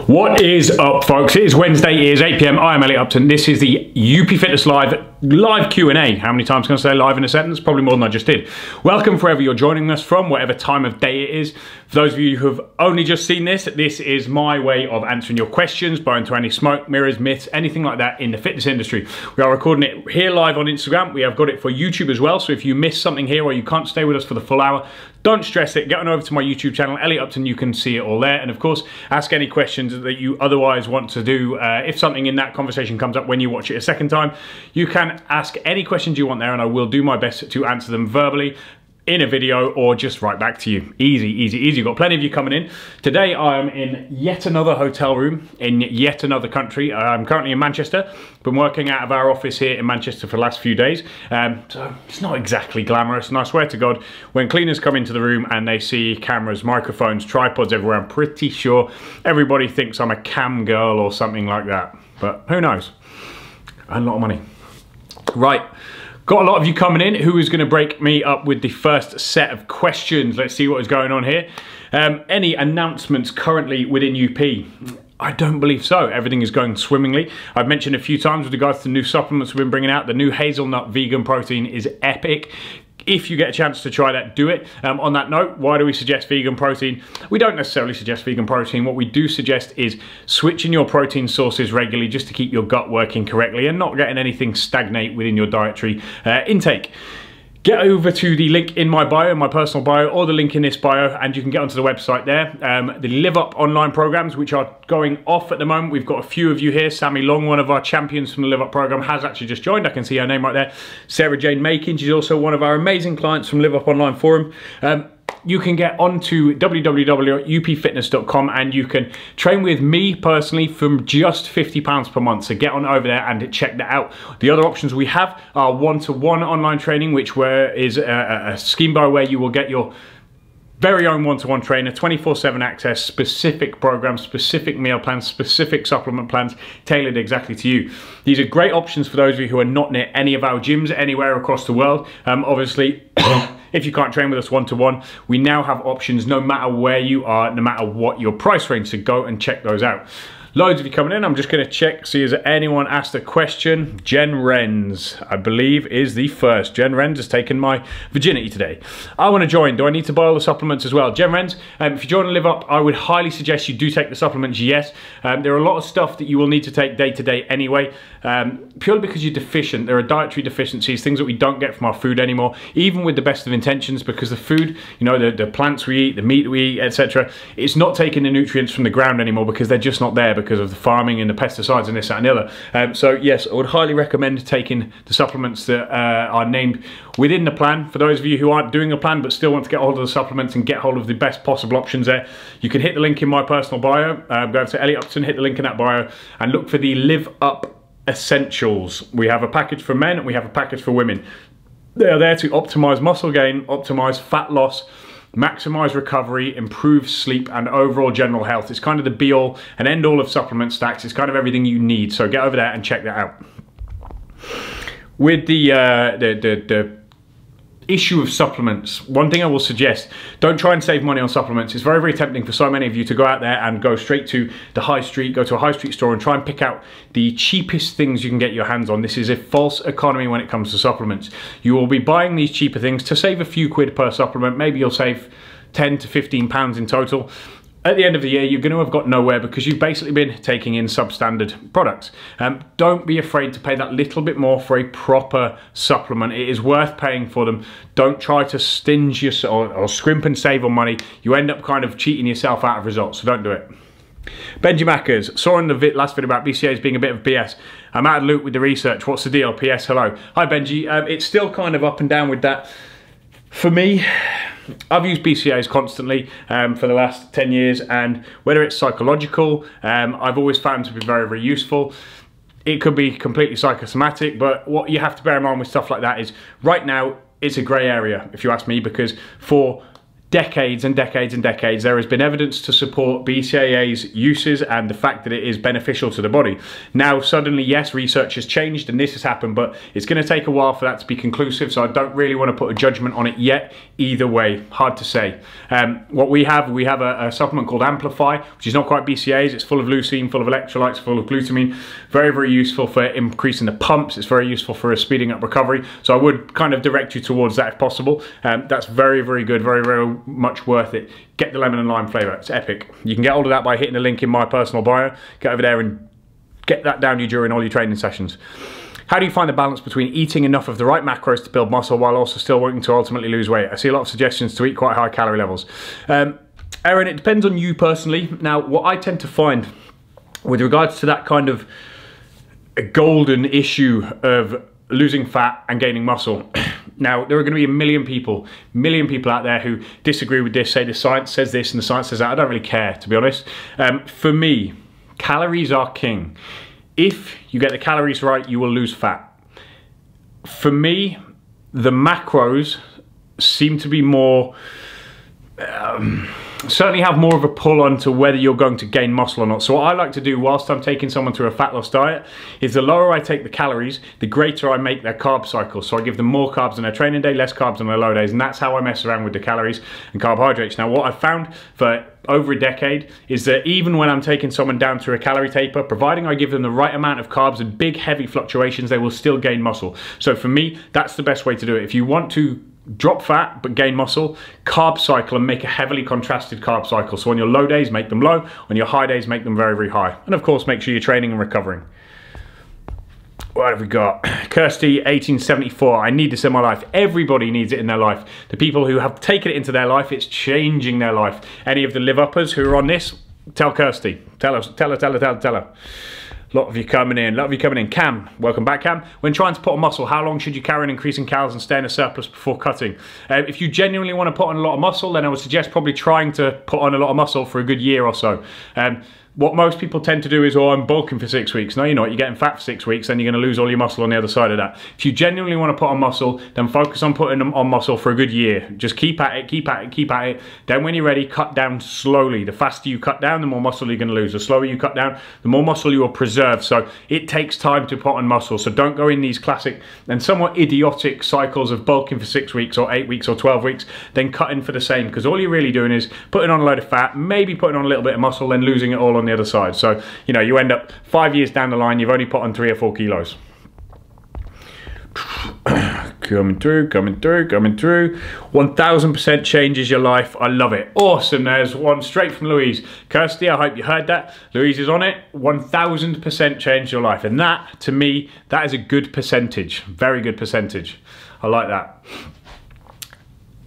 What is up, folks? It is Wednesday, it is 8 PM. I am Elliot Upton. This is the UP Fitness live Q&A. How many times can I say live in a sentence? Probably more than I just did. Welcome wherever you're joining us from, whatever time of day it is. For those of you who have only just seen this is my way of answering your questions, blowing to any smoke, mirrors, myths, anything like that in the fitness industry. We are recording it here live on Instagram. We have got it for YouTube as well, so if you miss something here or you can't stay with us for the full hour, don't stress it. Get on over to my YouTube channel, Elliot Upton. You can see it all there. And of course, ask any questions that you otherwise want to do. If something in that conversation comes up when you watch it a second time, you can ask any questions you want there, and I will do my best to answer them verbally in a video or just right back to you. Easy, easy, easy. Got plenty of you coming in. Today I am in yet another hotel room in yet another country. I'm currently in Manchester. Been working out of our office here in Manchester for the last few days. So it's not exactly glamorous, and I swear to God, when cleaners come into the room and they see cameras, microphones, tripods everywhere, I'm pretty sure everybody thinks I'm a cam girl or something like that. But who knows? A lot of money. Right. Got a lot of you coming in. Who is going to break me up with the first set of questions? Let's see what is going on here. Any announcements currently within UP? I don't believe so. Everything is going swimmingly. I've mentioned a few times with regards to the new supplements we've been bringing out. The new hazelnut vegan protein is epic. If you get a chance to try that, do it. On that note, why do we suggest vegan protein? We don't necessarily suggest vegan protein. What we do suggest is switching your protein sources regularly just to keep your gut working correctly and not getting anything stagnate within your dietary intake. Get over to the link in my bio, my personal bio, or the link in this bio, and you can get onto the website there. The LiveUP online programs, which are going off at the moment. We've got a few of you here. Sammy Long, one of our champions from the LiveUP program, has actually just joined. I can see her name right there. Sarah Jane Makin, she's also one of our amazing clients from LiveUP Online Forum. You can get onto www.upfitness.com and you can train with me personally from just £50 per month. So get on over there and check that out. The other options we have are one-to-one online training, which is a scheme by where you will get your very own one-to-one trainer, 24/7 access, specific programs, specific meal plans, specific supplement plans, tailored exactly to you. These are great options for those of you who are not near any of our gyms anywhere across the world. Obviously, if you can't train with us one-to-one, we now have options no matter where you are, no matter what your price range, so go and check those out. Loads of you coming in. I'm just going to check, see has anyone asked a question. Jen Renz, I believe, is the first. Jen Renz has taken my virginity today. I want to join. Do I need to buy all the supplements as well? Jen Renz, if you join LiveUp, I would highly suggest you do take the supplements, yes. There are a lot of stuff that you will need to take day to day anyway, purely because you're deficient. There are dietary deficiencies, things that we don't get from our food anymore, even with the best of intentions, because the food, you know, the plants we eat, the meat we eat, etc., it's not taking the nutrients from the ground anymore because they're just not there because of the farming and the pesticides and this, that and the other. So yes, I would highly recommend taking the supplements that are named within the plan. For those of you who aren't doing a plan but still want to get hold of the supplements and get hold of the best possible options there, you can hit the link in my personal bio, go to Elliot Upton, hit the link in that bio and look for the LiveUP Essentials. We have a package for men and we have a package for women. They are there to optimize muscle gain, optimize fat loss, maximize recovery, improve sleep, and overall general health. It's kind of the be-all and end-all of supplement stacks. It's kind of everything you need. So get over there and check that out. With the issue of supplements, one thing I will suggest, don't try and save money on supplements. It's very, very tempting for so many of you to go out there and go straight to the high street, go to a high street store and try and pick out the cheapest things you can get your hands on. This is a false economy when it comes to supplements. You will be buying these cheaper things to save a few quid per supplement. Maybe you'll save 10 to 15 pounds in total. At the end of the year, you're going to have got nowhere because you've basically been taking in substandard products. Don't be afraid to pay that little bit more for a proper supplement. It is worth paying for them. Don't try to stinge yourself or scrimp and save on money. You end up kind of cheating yourself out of results, so don't do it. Benji Mackers, saw in the last video about BCAAs being a bit of BS. I'm out of the loop with the research. What's the deal? PS, hello. Hi Benji. It's still kind of up and down with that. For me, I've used BCAAs constantly for the last 10 years, and whether it's psychological, I've always found to be very, very useful. It could be completely psychosomatic, but what you have to bear in mind with stuff like that is right now it's a grey area, if you ask me, because for decades and decades and decades, there has been evidence to support BCAA's uses and the fact that it is beneficial to the body. Now, suddenly, yes, research has changed and this has happened, but it's going to take a while for that to be conclusive, so I don't really want to put a judgment on it yet. Either way, hard to say. What we have a supplement called Amplify, which is not quite BCAAs. It's full of leucine, full of electrolytes, full of glutamine. Very, very useful for increasing the pumps. It's very useful for speeding up recovery. So I would kind of direct you towards that if possible. That's very, very good, very, very much worth it. Get the lemon and lime flavor. It's epic. You can get hold of that by hitting the link in my personal bio. Get over there and get that down you during all your training sessions. How do you find the balance between eating enough of the right macros to build muscle while also still wanting to ultimately lose weight? I see a lot of suggestions to eat quite high calorie levels. Aaron, it depends on you personally. Now, what I tend to find with regards to that kind of a golden issue of losing fat and gaining muscle. Now, there are going to be a million people out there who disagree with this, say the science says this and the science says that. I don't really care, to be honest. For me, calories are king. If you get the calories right, you will lose fat. For me, the macros seem to be more, certainly have more of a pull on to whether you're going to gain muscle or not. So what I like to do whilst I'm taking someone through a fat loss diet is the lower I take the calories, the greater I make their carb cycle. So I give them more carbs on their training day, less carbs on their low days, and that's how I mess around with the calories and carbohydrates. Now, what I've found for over a decade is that even when I'm taking someone down through a calorie taper, providing I give them the right amount of carbs and big heavy fluctuations, they will still gain muscle. So for me, that's the best way to do it. If you want to drop fat but gain muscle, carb cycle and make a heavily contrasted carb cycle. So on your low days, make them low. On your high days, make them very, very high. And of course, make sure you're training and recovering. What have we got? Kirsty, 1874. I need this in my life. Everybody needs it in their life. The people who have taken it into their life, it's changing their life. Any of the LiveUppers who are on this, tell Kirsty. Tell her. A lot of you coming in. Cam, welcome back, Cam. When trying to put on muscle, how long should you carry on increasing calories and stay in a surplus before cutting? If you genuinely want to put on a lot of muscle, then I would suggest probably trying to put on a lot of muscle for a good year or so. What most people tend to do is, oh, I'm bulking for 6 weeks. No, you're not. You're getting fat for 6 weeks, then you're going to lose all your muscle on the other side of that. If you genuinely want to put on muscle, then focus on putting them on muscle for a good year. Just keep at it, keep at it, keep at it. Then when you're ready, cut down slowly. The faster you cut down, the more muscle you're going to lose. The slower you cut down, the more muscle you will preserve. So it takes time to put on muscle. So don't go in these classic and somewhat idiotic cycles of bulking for 6 weeks or 8 weeks or 12 weeks, then cutting for the same. Because all you're really doing is putting on a load of fat, maybe putting on a little bit of muscle, then losing it all on the other side. So, you know, you end up 5 years down the line, you've only put on 3 or 4 kilos. Coming through. 1000% changes your life. I love it. Awesome. There's one straight from Louise. Kirsty, I hope you heard that. Louise is on it. 1000% changed your life. And that, to me, that is a good percentage. Very good percentage. I like that.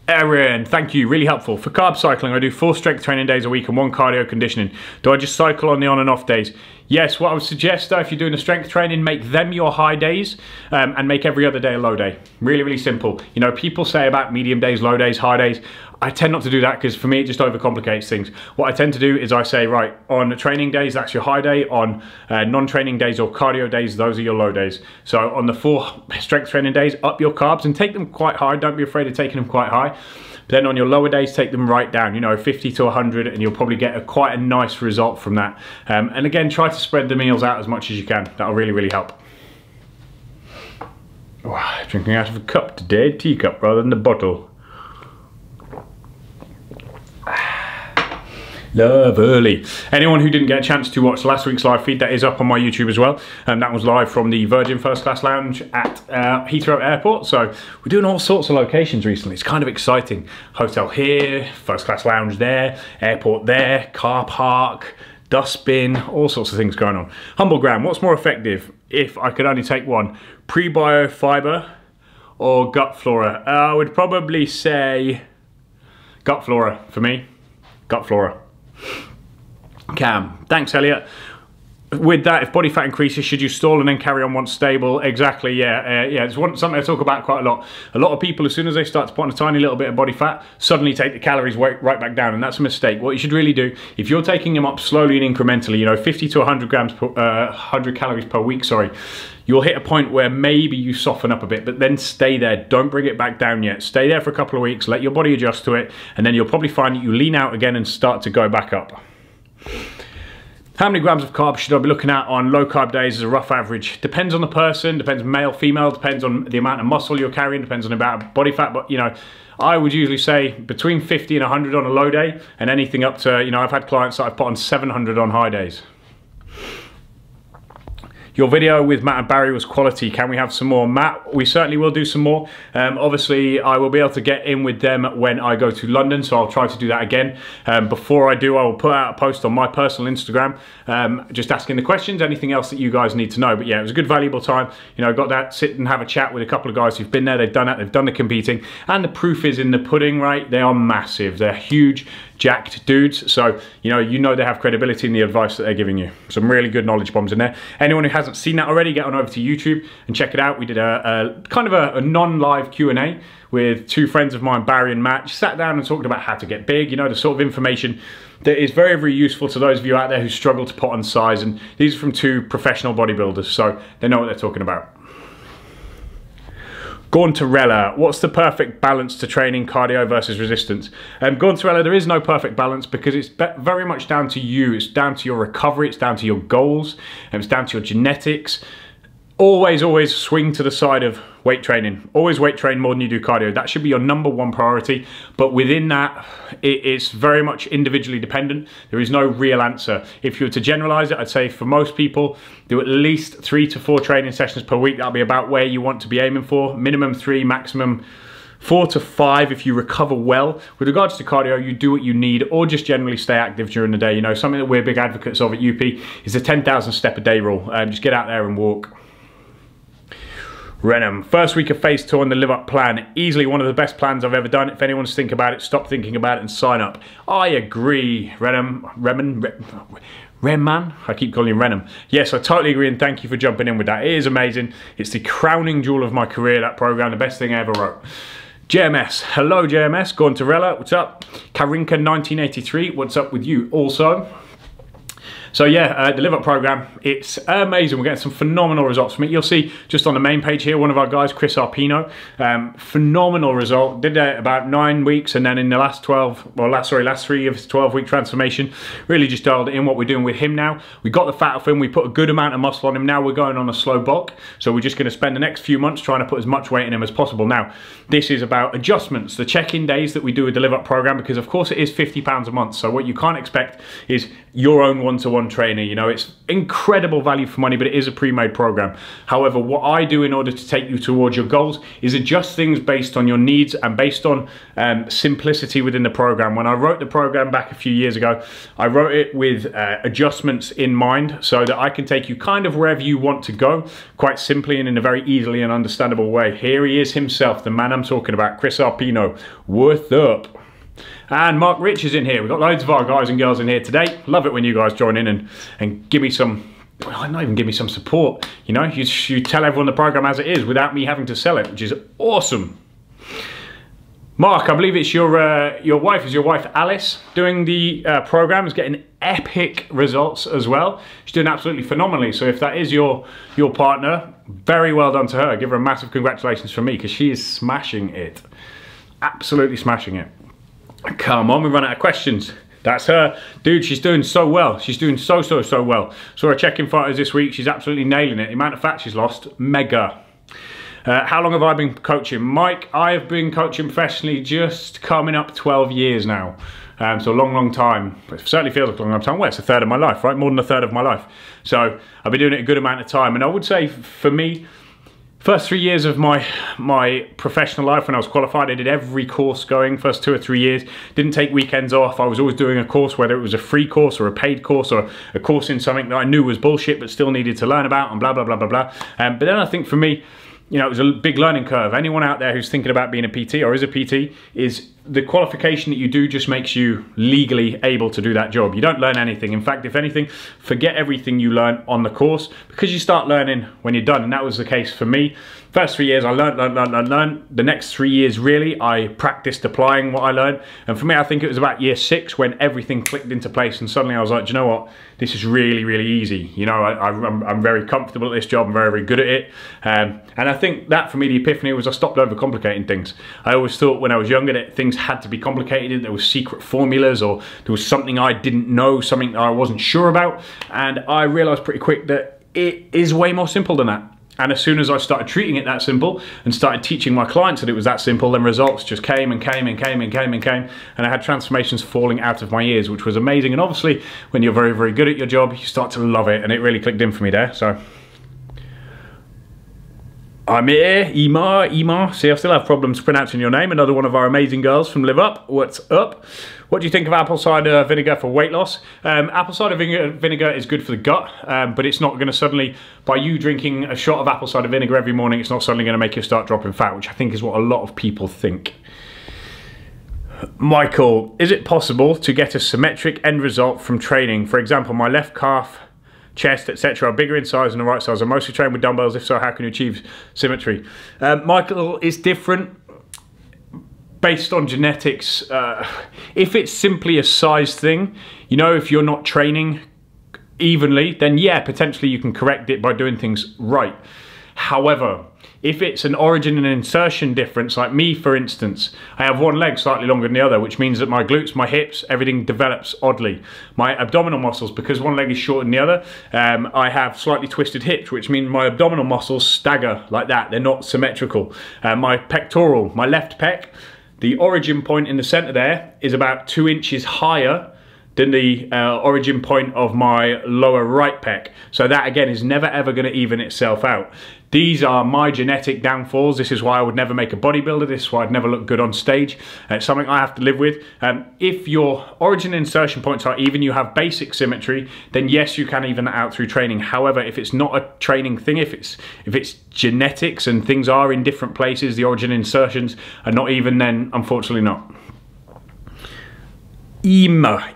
Erin, thank you, really helpful. For carb cycling, I do 4 strength training days a week and 1 cardio conditioning. Do I just cycle on the on and off days? Yes, what I would suggest though, if you're doing a strength training, make them your high days and make every other day a low day. Really, really simple. You know, people say about medium days, low days, high days. I tend not to do that because for me it just overcomplicates things. What I tend to do is I say, right, on training days, that's your high day. On non-training days or cardio days, those are your low days. So on the 4 strength training days, up your carbs and take them quite high. Don't be afraid of taking them quite high. Then on your lower days, take them right down, you know, 50 to 100, and you'll probably get quite a nice result from that. And again, try to spread the meals out as much as you can. That'll really, really help. Oh, drinking out of a cup today, teacup rather than the bottle. Lovely. Anyone who didn't get a chance to watch last week's live feed, that is up on my YouTube as well. And that was live from the Virgin First Class Lounge at Heathrow Airport. So we're doing all sorts of locations recently. It's kind of exciting. Hotel here, First Class Lounge there, airport there, car park, dustbin, all sorts of things going on. Humble Graham, what's more effective if I could only take one? Prebio fiber or gut flora? I would probably say gut flora for me. Gut flora. Cam, thanks Elliot. with that, if body fat increases, should you stall and then carry on once stable? Exactly, yeah. It's something I talk about quite a lot. A lot of people, as soon as they start to put on a tiny little bit of body fat, suddenly take the calories right back down, and that's a mistake. What you should really do, if you're taking them up slowly and incrementally, you know, 50 to 100 grams per, 100 calories per week, sorry, you'll hit a point where maybe you soften up a bit, but then stay there. Don't bring it back down yet. Stay there for a couple of weeks, let your body adjust to it, and then you'll probably find that you lean out again and start to go back up. How many grams of carbs should I be looking at on low carb days as a rough average? Depends on the person, depends male, female, depends on the amount of muscle you're carrying, depends on the amount of body fat, but you know, I would usually say between 50 and 100 on a low day, and anything up to, you know, I've had clients that I've put on 700 on high days. Your video with Matt and Barry was quality. Can we have some more? Matt, we certainly will do some more. Obviously, I will be able to get in with them when I go to London, so I'll try to do that again. Before I do, I will put out a post on my personal Instagram, just asking the questions, anything else that you guys need to know. But yeah, it was a good, valuable time. You know, I got that, sit and have a chat with a couple of guys who've been there, they've done it, they've done the competing, and the proof is in the pudding, right? They are massive, they're huge, jacked dudes, so you know they have credibility in the advice that they're giving you. Some really good knowledge bombs in there. Anyone who hasn't seen that already, get on over to YouTube and check it out. We did a kind of a non-live Q&A with two friends of mine, Barry and Matt. Just sat down and talked about how to get big, you know, the sort of information that is very, very useful to those of you out there who struggle to put on size, and these are from two professional bodybuilders, so they know what they're talking about. Gauntarella, what's the perfect balance to training cardio versus resistance? Gauntarella, there is no perfect balance because it's very much down to you. It's down to your recovery, it's down to your goals, and it's down to your genetics. Always swing to the side of weight training. Always weight train more than you do cardio. That should be your #1 priority. But within that, it's very much individually dependent. There is no real answer. If you were to generalize it, I'd say for most people, do at least 3 to 4 training sessions per week. That'll be about where you want to be aiming for. Minimum 3, maximum 4 to 5 if you recover well. With regards to cardio, you do what you need, or just generally stay active during the day. You know, something that we're big advocates of at UP is the 10,000 step a day rule. Just get out there and walk. Renham, first week of phase 2 on the LiveUP plan. Easily one of the best plans I've ever done. If anyone's thinking about it, stop thinking about it and sign up. I agree, Renham. I keep calling you Renham. Yes, I totally agree, and thank you for jumping in with that. It is amazing. It's the crowning jewel of my career, that program, the best thing I ever wrote. JMS, hello JMS, Gauntarella, what's up? Karinka 1983, what's up with you also? So yeah, the LiveUP program, it's amazing. We're getting some phenomenal results from it. You'll see just on the main page here, one of our guys, Chris Arpino, phenomenal result. Did that about 9 weeks, and then in the last 3 of his 12-week transformation, really just dialed in what we're doing with him now. We got the fat off him, we put a good amount of muscle on him. Now we're going on a slow bulk, so we're just going to spend the next few months trying to put as much weight in him as possible. Now, this is about adjustments, the check-in days that we do with the LiveUP program, because of course it is £50 a month, so what you can't expect is your own one-to-one trainer. You know, it's incredible value for money, but it is a pre-made program. However, what I do in order to take you towards your goals is adjust things based on your needs and based on simplicity within the program. When I wrote the program back a few years ago, I wrote it with adjustments in mind so that I can take you kind of wherever you want to go, quite simply and in a very easily and understandable way. Here he is himself, the man I'm talking about, Chris Arpino. What's up? And Mark Rich is in here. We've got loads of our guys and girls in here today. Love it when you guys join in and give me some, well, not even give me some support. You know, you tell everyone the program as it is without me having to sell it, which is awesome. Mark, I believe it's your wife Alice doing the program, is getting epic results as well. She's doing absolutely phenomenally. So if that is your partner, very well done to her. Give her a massive congratulations from me, because she is smashing it. Absolutely smashing it. Come on, we run out of questions. That's her. Dude, she's doing so well. She's doing so well. Saw her check-in photos this week. She's absolutely nailing it. The amount of fat she's lost, mega. How long have I been coaching? Mike, I have been coaching professionally just coming up 12 years now. So a long time. It certainly feels like a long time. Well, it's a third of my life, right? More than a third of my life. So I've been doing it a good amount of time. And I would say for me, first 3 years of my professional life when I was qualified, I did every course going, first 2 or 3 years. Didn't take weekends off. I was always doing a course, whether it was a free course or a paid course or a course in something that I knew was bullshit but still needed to learn about, and blah, blah, blah, blah, blah. But then I think for me, you know, it was a big learning curve. Anyone out there who's thinking about being a PT or is a PT is the qualification that you do just makes you legally able to do that job. You don't learn anything. In fact, if anything, forget everything you learn on the course, because you start learning when you're done. And that was the case for me. First 3 years I learned. The next 3 years really I practiced applying what I learned. And for me, I think it was about year 6 when everything clicked into place, and suddenly I was like, do you know what, this is really, really easy. You know, I'm very comfortable at this job. I'm very, very good at it. And I think that for me, the epiphany was I stopped overcomplicating things. I always thought when I was younger that things had to be complicated. There were secret formulas, or there was something I didn't know, something that I wasn't sure about. And I realized pretty quick that it is way more simple than that. And as soon as I started treating it that simple and started teaching my clients that it was that simple, then results just came and came and came and came and came. And I had transformations falling out of my ears, which was amazing. And obviously, when you're very, very good at your job, you start to love it. And it really clicked in for me there. So I'm here, Ema. See, I still have problems pronouncing your name. Another one of our amazing girls from LiveUP. What's up? What do you think of apple cider vinegar for weight loss? Apple cider vinegar is good for the gut, but it's not going to suddenly, by you drinking a shot of apple cider vinegar every morning, it's not suddenly going to make you start dropping fat, which I think is what a lot of people think. Michael, is it possible to get a symmetric end result from training? For example, my left calf, chest, etc. are bigger in size than the right size. I mostly train with dumbbells. If so, how can you achieve symmetry? Michael, it's different based on genetics. If it's simply a size thing, you know, if you're not training evenly, then yeah, potentially you can correct it by doing things right. However, if it's an origin and insertion difference, like me for instance, I have one leg slightly longer than the other, which means that my glutes, my hips, everything develops oddly. My abdominal muscles, because one leg is shorter than the other, I have slightly twisted hips, which means my abdominal muscles stagger like that. They're not symmetrical. My pectoral, my left pec, the origin point in the center there is about 2 inches higher than the origin point of my lower right pec. So that again is never ever going to even itself out. These are my genetic downfalls. This is why I would never make a bodybuilder. This is why I'd never look good on stage. It's something I have to live with. If your origin and insertion points are even, you have basic symmetry, then yes, you can even that out through training. However, if it's not a training thing, if it's genetics and things are in different places, the origin and insertions are not even, then unfortunately not. Ema,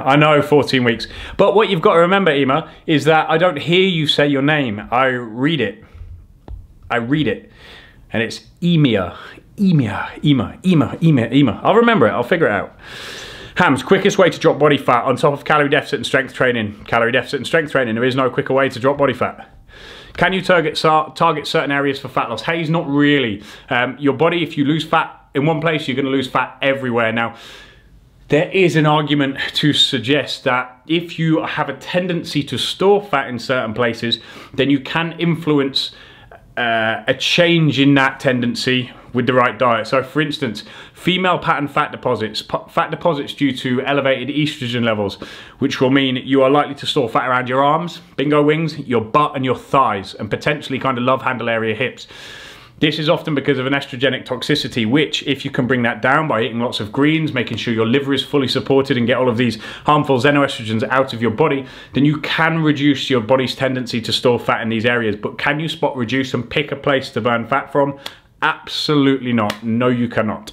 I know, 14 weeks. But what you've got to remember, Ema, is that I don't hear you say your name. I read it. And it's Ema. I'll remember it, I'll figure it out. Hams, quickest way to drop body fat on top of calorie deficit and strength training. Calorie deficit and strength training, there is no quicker way to drop body fat. Can you target certain areas for fat loss? Hey, not really. Your body, if you lose fat in one place, you're going to lose fat everywhere. Now, there is an argument to suggest that if you have a tendency to store fat in certain places, then you can influence a change in that tendency with the right diet. So for instance, female pattern fat deposits due to elevated estrogen levels, which will mean you are likely to store fat around your arms, bingo wings, your butt and your thighs, and potentially kind of love handle area hips. This is often because of an estrogenic toxicity, which if you can bring that down by eating lots of greens, making sure your liver is fully supported and get all of these harmful xenoestrogens out of your body, then you can reduce your body's tendency to store fat in these areas. But can you spot reduce and pick a place to burn fat from? Absolutely not. No, you cannot.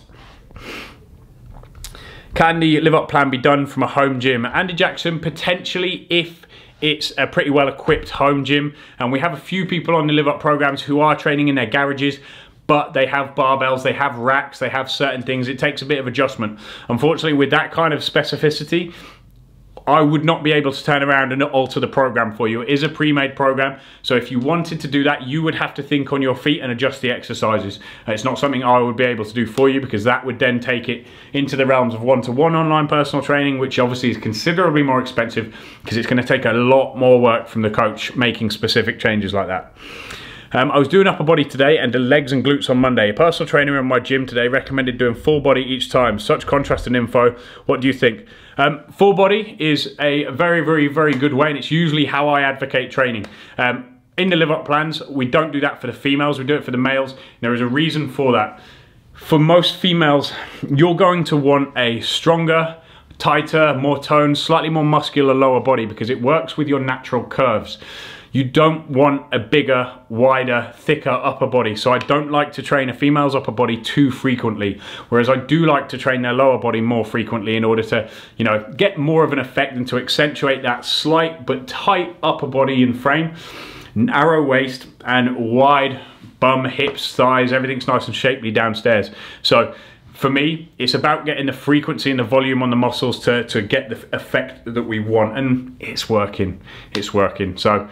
Can the LiveUP plan be done from a home gym? Andy Jackson, potentially, if it's a pretty well equipped home gym, and we have a few people on the LiveUP programs who are training in their garages, but they have barbells, they have racks, they have certain things. It takes a bit of adjustment. Unfortunately, with that kind of specificity, I would not be able to turn around and alter the program for you. It is a pre-made program, so if you wanted to do that, you would have to think on your feet and adjust the exercises. It's not something I would be able to do for you, because that would then take it into the realms of one-to-one online personal training, which obviously is considerably more expensive, because it's going to take a lot more work from the coach making specific changes like that. I was doing upper body today and the legs and glutes on Monday. A personal trainer in my gym today recommended doing full body each time. Such contrast and info. What do you think? Full body is a very, very, very good way, and it's usually how I advocate training. In the LiveUP plans, we don't do that for the females, we do it for the males. There is a reason for that. For most females, you're going to want a stronger, tighter, more toned, slightly more muscular lower body, because it works with your natural curves. You don't want a bigger, wider, thicker upper body. So I don't like to train a female's upper body too frequently, whereas I do like to train their lower body more frequently in order to, you know, get more of an effect and to accentuate that slight but tight upper body and frame, narrow waist and wide bum, hips, thighs, everything's nice and shapely downstairs. So for me, it's about getting the frequency and the volume on the muscles to get the effect that we want, and it's working. It's working. So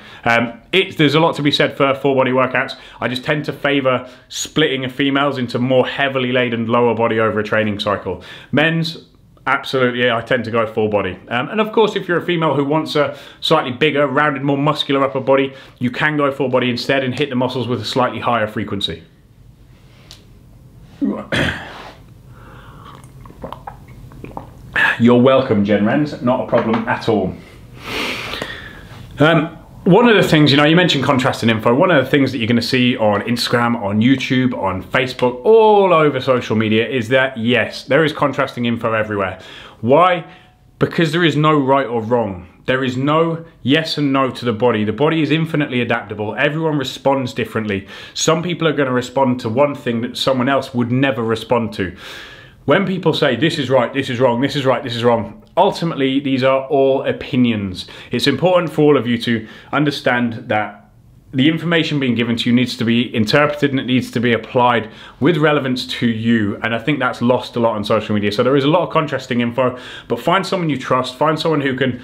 there's a lot to be said for full body workouts. I just tend to favor splitting a females into more heavily laden lower body over a training cycle. Men's, absolutely, I tend to go full body. And of course, if you're a female who wants a slightly bigger, rounded, more muscular upper body, you can go full body instead and hit the muscles with a slightly higher frequency. You're welcome, Jen Renz, not a problem at all. One of the things, you know, you mentioned contrasting info. One of the things that you're going to see on Instagram, on YouTube, on Facebook, all over social media is that, yes, there is contrasting info everywhere. Why? Because there is no right or wrong. There is no yes and no to the body. The body is infinitely adaptable. Everyone responds differently. Some people are going to respond to one thing that someone else would never respond to. When people say this is right, this is wrong, this is right, this is wrong, ultimately these are all opinions. It's important for all of you to understand that the information being given to you needs to be interpreted and it needs to be applied with relevance to you. And I think that's lost a lot on social media. So there is a lot of contrasting info, but find someone you trust, find someone who can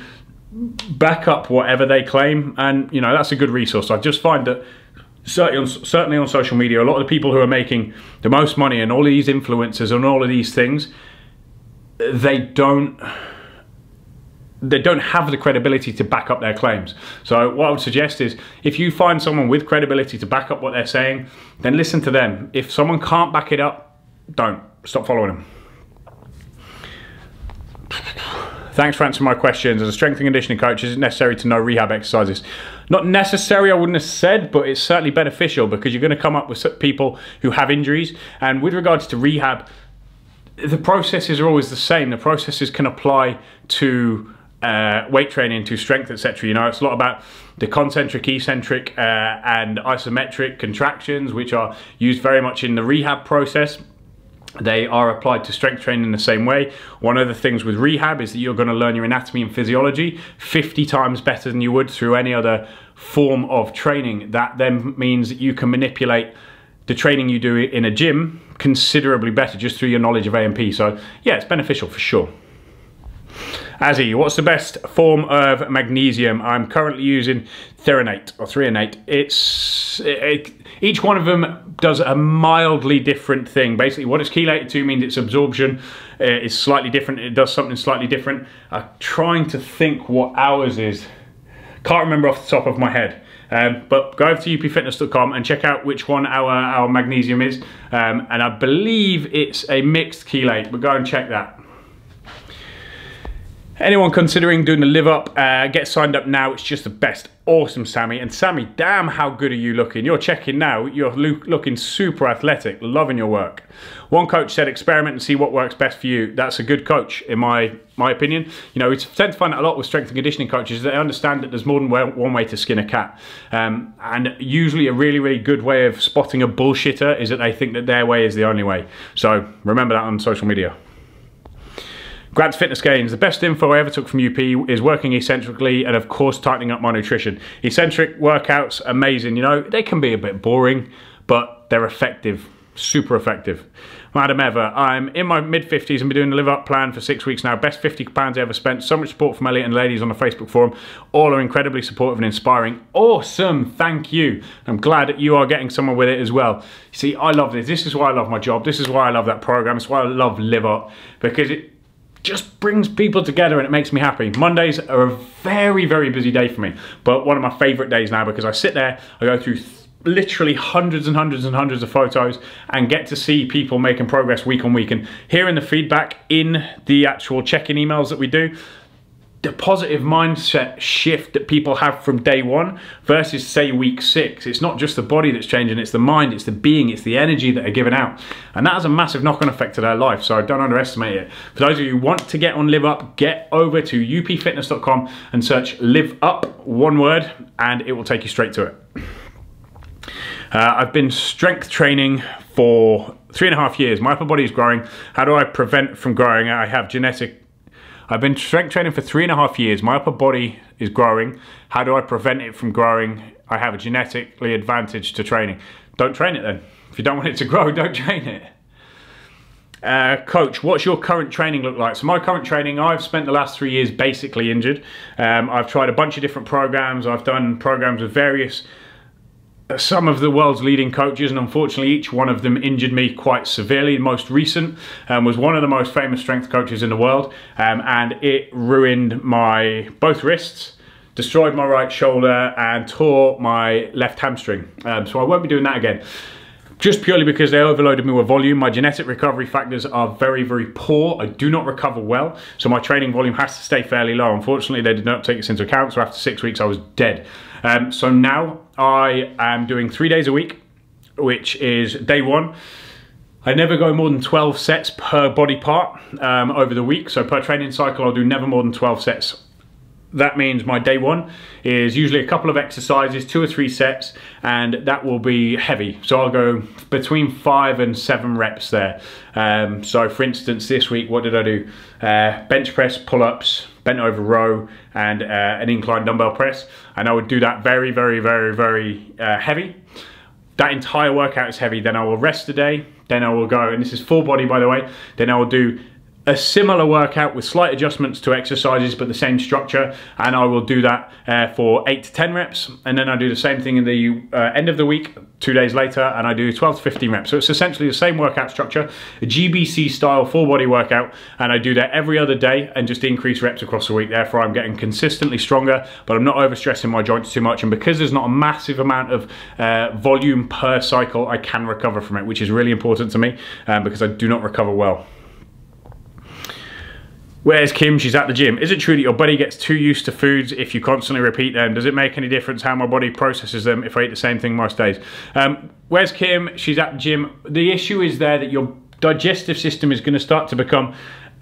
back up whatever they claim, and you know, that's a good resource. I just find that certainly on social media, a lot of the people who are making the most money and all of these influencers and all of these things, they don't have the credibility to back up their claims. So what I would suggest is, if you find someone with credibility to back up what they're saying, then listen to them. If someone can't back it up, don't. Stop following them. Thanks for answering my questions. As a strength and conditioning coach, is it necessary to know rehab exercises? Not necessary, I wouldn't have said, but it's certainly beneficial, because you're going to come up with people who have injuries. And with regards to rehab, the processes are always the same. The processes can apply to weight training, to strength, etc. You know, it's a lot about the concentric, eccentric, and isometric contractions, which are used very much in the rehab process. They are applied to strength training in the same way. One of the things with rehab is that you're going to learn your anatomy and physiology 50 times better than you would through any other form of training. That then means that you can manipulate the training you do in a gym considerably better just through your knowledge of A&P. So yeah, it's beneficial for sure. Azzy, what's the best form of magnesium? I'm currently using threonate or threonate. Each one of them does a mildly different thing. Basically, what it's chelated to means its absorption is slightly different. It does something slightly different. I'm trying to think what ours is. Can't remember off the top of my head. But go over to upfitness.com and check out which one our magnesium is. And I believe it's a mixed chelate, but go and check that. Anyone considering doing the LiveUP, get signed up now. It's just the best. Awesome, Sammy. And Sammy, damn, how good are you looking? You're checking now. You're looking super athletic. Loving your work. One coach said, experiment and see what works best for you. That's a good coach, in my opinion. You know, we tend to find that a lot with strength and conditioning coaches. They understand that there's more than one way to skin a cat. And usually a really, really good way of spotting a bullshitter is that they think that their way is the only way. So remember that on social media. Grant's Fitness Gains. The best info I ever took from UP is working eccentrically and of course tightening up my nutrition. Eccentric workouts, amazing. You know, they can be a bit boring, but they're effective, super effective. Madam Ever, I'm in my mid-50s and been doing the LiveUP plan for 6 weeks now. Best £50 I ever spent. So much support from Elliot and ladies on the Facebook forum. All are incredibly supportive and inspiring. Awesome, thank you. I'm glad that you are getting somewhere with it as well. You see, I love this. This is why I love my job. This is why I love that program. It's why I love LiveUP, because it just brings people together and it makes me happy. Mondays are a very, very busy day for me, but one of my favorite days now, because I sit there, I go through literally hundreds and hundreds and hundreds of photos and get to see people making progress week on week, and hearing the feedback in the actual check-in emails that we do. the positive mindset shift that people have from day one versus say week 6. It's not just the body that's changing, it's the mind, it's the being, it's the energy that are given out. And that has a massive knock-on effect to their life, so don't underestimate it. For those of you who want to get on LiveUp, get over to upfitness.com and search LiveUp, one word, and it will take you straight to it. I've been strength training for 3.5 years. My upper body is growing. How do I prevent from growing? I've been strength training for 3.5 years. My upper body is growing. How do I prevent it from growing? I have a genetically advantage to training. Don't train it then. If you don't want it to grow, don't train it. Coach, what's your current training look like? So my current training, I've spent the last 3 years basically injured. I've tried a bunch of different programs. I've done programs with some of the world's leading coaches, and unfortunately each one of them injured me quite severely. The most recent was one of the most famous strength coaches in the world, and it ruined my both wrists, destroyed my right shoulder, and tore my left hamstring. So I won't be doing that again, just purely because they overloaded me with volume. My genetic recovery factors are very, very poor. I do not recover well, so my training volume has to stay fairly low. Unfortunately, they did not take this into account, so after 6 weeks I was dead. So now I am doing 3 days a week, which is day 1. I never go more than 12 sets per body part over the week. So per training cycle, I'll do never more than 12 sets. That means my day 1 is usually a couple of exercises, 2 or 3 sets, and that will be heavy. So I'll go between 5 and 7 reps there. So for instance, this week, what did I do? Bench press, pull-ups, bent over row, and an incline dumbbell press. And I would do that very, very, very, very heavy. That entire workout is heavy. Then I will rest a day. Then I will go, and this is full body by the way, then I will do a similar workout with slight adjustments to exercises but the same structure, and I will do that for 8 to 10 reps, and then I do the same thing in the end of the week 2 days later, and I do 12 to 15 reps. So it's essentially the same workout structure, a GBC style full body workout, and I do that every other day and just increase reps across the week. Therefore I'm getting consistently stronger, but I'm not overstressing my joints too much, and because there's not a massive amount of volume per cycle, I can recover from it, which is really important to me because I do not recover well. Where's Kim? She's at the gym. Is it true that your body gets too used to foods if you constantly repeat them? Does it make any difference how my body processes them if I eat the same thing most days? Where's Kim? She's at the gym. The issue is there that your digestive system is going to start to become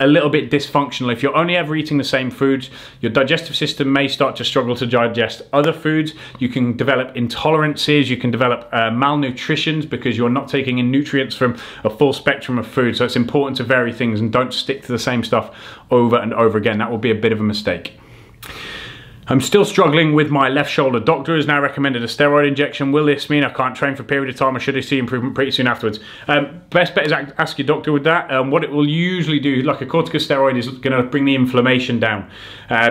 a little bit dysfunctional. If you're only ever eating the same foods, your digestive system may start to struggle to digest other foods. You can develop intolerances, you can develop malnutritions because you're not taking in nutrients from a full spectrum of food. So it's important to vary things and don't stick to the same stuff over and over again. That will be a bit of a mistake. I'm still struggling with my left shoulder. Doctor has now recommended a steroid injection. Will this mean I can't train for a period of time, or should I see improvement pretty soon afterwards? Best bet is ask your doctor with that. What it will usually do, like a corticosteroid, is going to bring the inflammation down.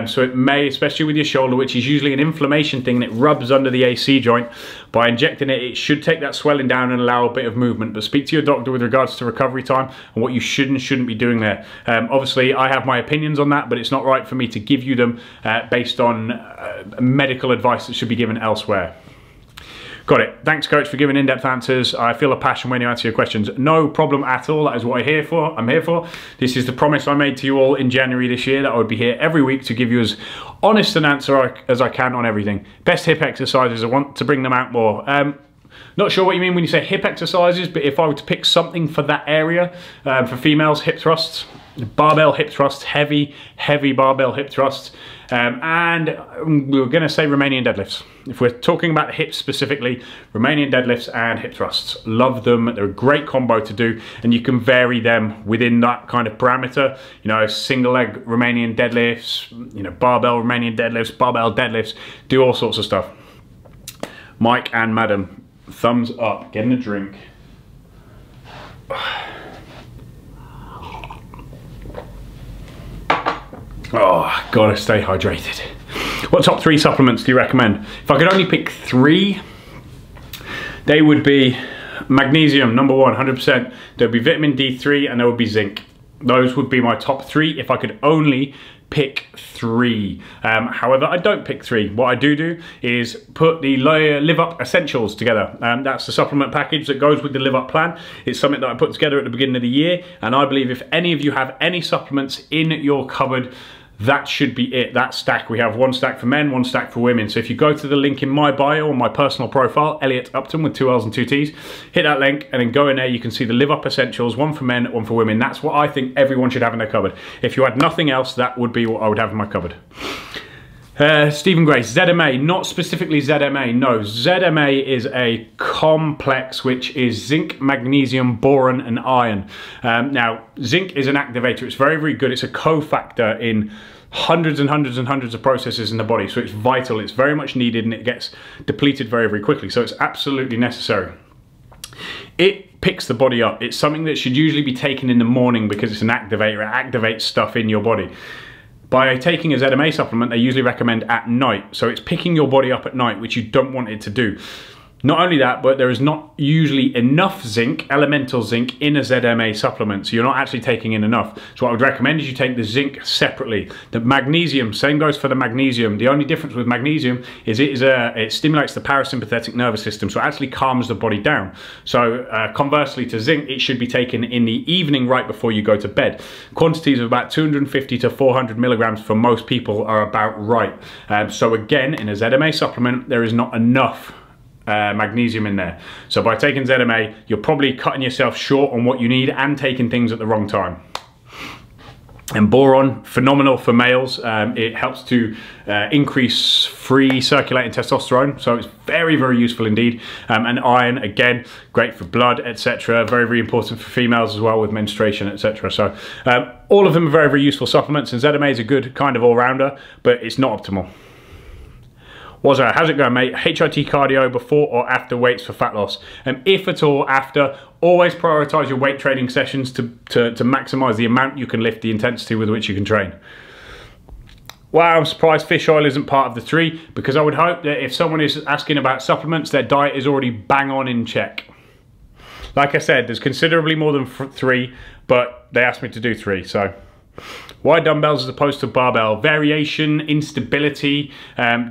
So it may, especially with your shoulder, which is usually an inflammation thing, and it rubs under the AC joint. By injecting it, it should take that swelling down and allow a bit of movement. But speak to your doctor with regards to recovery time and what you should and shouldn't be doing there. Obviously, I have my opinions on that, but it's not right for me to give you them based on medical advice that should be given elsewhere. Got it. Thanks, coach, for giving in-depth answers. I feel a passion when you answer your questions. No problem at all. That is what I'm here for. This is the promise I made to you all in January this year, that I would be here every week to give you as honest an answer as I can on everything. Best hip exercises, I want to bring them out more. Not sure what you mean when you say hip exercises, but if I were to pick something for that area, for females, hip thrusts, barbell hip thrusts, heavy barbell hip thrusts, and we're going to say Romanian deadlifts. If we're talking about the hips specifically, Romanian deadlifts and hip thrusts. Love them. They're a great combo to do, and you can vary them within that kind of parameter. You know, single leg Romanian deadlifts, you know, barbell Romanian deadlifts, barbell deadlifts, do all sorts of stuff. Mike and Madam, thumbs up, getting a drink. Oh, gotta stay hydrated. What top 3 supplements do you recommend? If I could only pick 3, they would be magnesium, number 1, 100%. There would be vitamin D3 and there would be zinc. Those would be my top 3 if I could only pick 3. However, I don't pick 3. What I do is put the LiveUP Essentials together. That's the supplement package that goes with the LiveUP plan. It's something that I put together at the beginning of the year, and I believe if any of you have any supplements in your cupboard that should be it. That stack, we have one stack for men, one stack for women. So if you go to the link in my bio on my personal profile, Elliot Upton with 2 L's and 2 T's, hit that link and then go in there. You can see the LiveUP essentials, one for men, one for women. That's what I think everyone should have in their cupboard. If you had nothing else, that would be what I would have in my cupboard. Stephen Grace, ZMA, not specifically ZMA, no. ZMA is a complex which is zinc, magnesium, boron and iron. Now, zinc is an activator. It's very, very good. It's a cofactor in hundreds and hundreds and hundreds of processes in the body. So it's vital, it's very much needed, and it gets depleted very, very quickly. So it's absolutely necessary. It picks the body up. It's something that should usually be taken in the morning because it's an activator. It activates stuff in your body. By taking a ZMA supplement, they usually recommend at night. So it's picking your body up at night, which you don't want it to do. Not only that, but there is not usually enough zinc, elemental zinc, in a ZMA supplement. So you're not actually taking in enough. So what I would recommend is you take the zinc separately. The magnesium, same goes for the magnesium. The only difference with magnesium is it stimulates the parasympathetic nervous system. So it actually calms the body down. So conversely to zinc, it should be taken in the evening right before you go to bed. Quantities of about 250 to 400 milligrams for most people are about right. So again, in a ZMA supplement, there is not enough magnesium in there. So by taking ZMA, you're probably cutting yourself short on what you need and taking things at the wrong time. And boron, phenomenal for males. It helps to increase free circulating testosterone, so it's very, very useful indeed. And iron, again, great for blood, etc. Very, very important for females as well with menstruation, etc. So all of them are very, very useful supplements, and ZMA is a good kind of all-rounder, but it's not optimal. How's it going, mate? HIT cardio before or after weights for fat loss? If at all, after. Always prioritize your weight training sessions to maximize the amount you can lift, the intensity with which you can train. Wow, I'm surprised fish oil isn't part of the 3, because I would hope that if someone is asking about supplements, their diet is already bang on in check. Like I said, there's considerably more than 3, but they asked me to do 3, so. Why dumbbells as opposed to barbell? Variation, instability,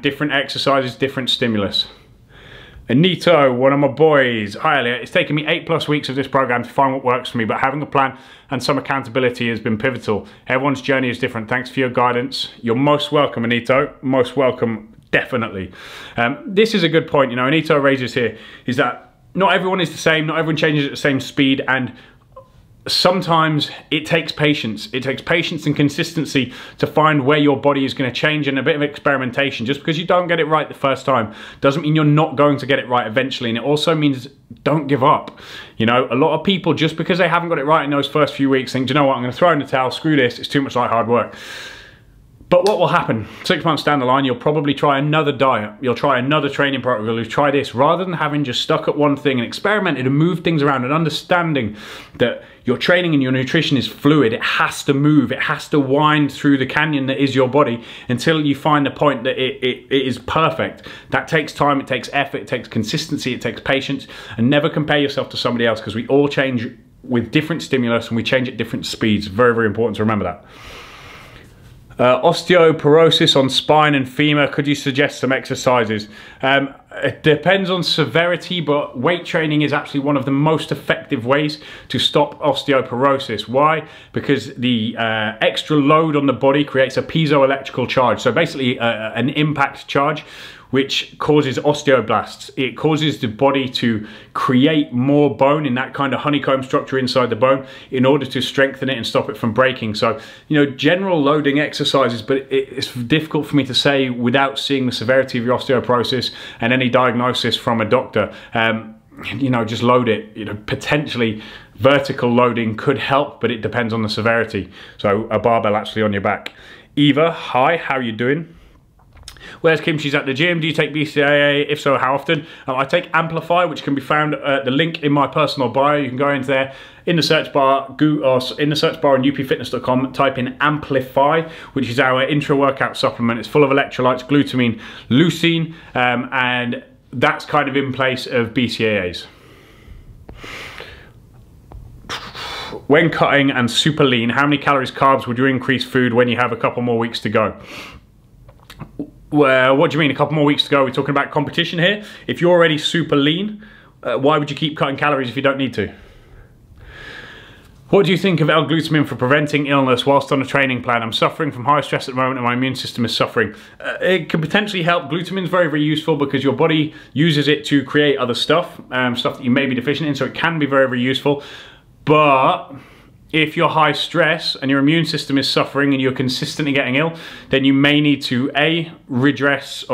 different exercises, different stimulus. Anito, one of my boys. Hi Elliot, it's taken me 8+ weeks of this program to find what works for me, but having a plan and some accountability has been pivotal. Everyone's journey is different. Thanks for your guidance. You're most welcome, Anito. Most welcome, definitely. This is a good point, you know, Anito raises here, is that not everyone is the same, not everyone changes at the same speed, and sometimes it takes patience. It takes patience and consistency to find where your body is going to change, and a bit of experimentation. Just because you don't get it right the first time doesn't mean you're not going to get it right eventually. And it also means don't give up. You know, a lot of people, just because they haven't got it right in those first few weeks, think, do you know what, I'm going to throw in the towel, screw this, it's too much like hard work. But what will happen? 6 months down the line, you'll probably try another diet. You'll try another training protocol. You'll try this, rather than having just stuck at one thing and experimented and moved things around, and understanding that your training and your nutrition is fluid. It has to move. It has to wind through the canyon that is your body until you find the point that it is perfect. That takes time. It takes effort. It takes consistency. It takes patience. And never compare yourself to somebody else, because we all change with different stimulus and we change at different speeds. Very, very important to remember that. Osteoporosis on spine and femur, could you suggest some exercises? It depends on severity, but weight training is actually one of the most effective ways to stop osteoporosis. Why? Because the extra load on the body creates a piezoelectrical charge. So basically an impact charge, which causes osteoblasts. It causes the body to create more bone in that kind of honeycomb structure inside the bone in order to strengthen it and stop it from breaking. So, you know, general loading exercises, but it's difficult for me to say without seeing the severity of your osteoporosis and any diagnosis from a doctor. You know, just load it. You know, potentially vertical loading could help, but it depends on the severity. So a barbell actually on your back. Eva, hi, how are you doing? Where's kimchi's at the gym? Do you take BCAA? If so, how often? I take Amplify, which can be found at the link in my personal bio. You can go into there in the search bar, on upfitness.com, type in Amplify, which is our intra-workout supplement. It's full of electrolytes, glutamine, leucine, and that's kind of in place of BCAAs. When cutting and super lean, how many calories, carbs would you increase food when you have a couple more weeks to go? Well, what do you mean, a couple more weeks to go? We're talking about competition here. If you're already super lean, why would you keep cutting calories if you don't need to? What do you think of L-glutamine for preventing illness whilst on a training plan? I'm suffering from high stress at the moment and my immune system is suffering. It could potentially help. Glutamine is very, very useful because your body uses it to create other stuff, stuff that you may be deficient in, so it can be very, very useful. But if you're high stress and your immune system is suffering and you're consistently getting ill, then you may need to address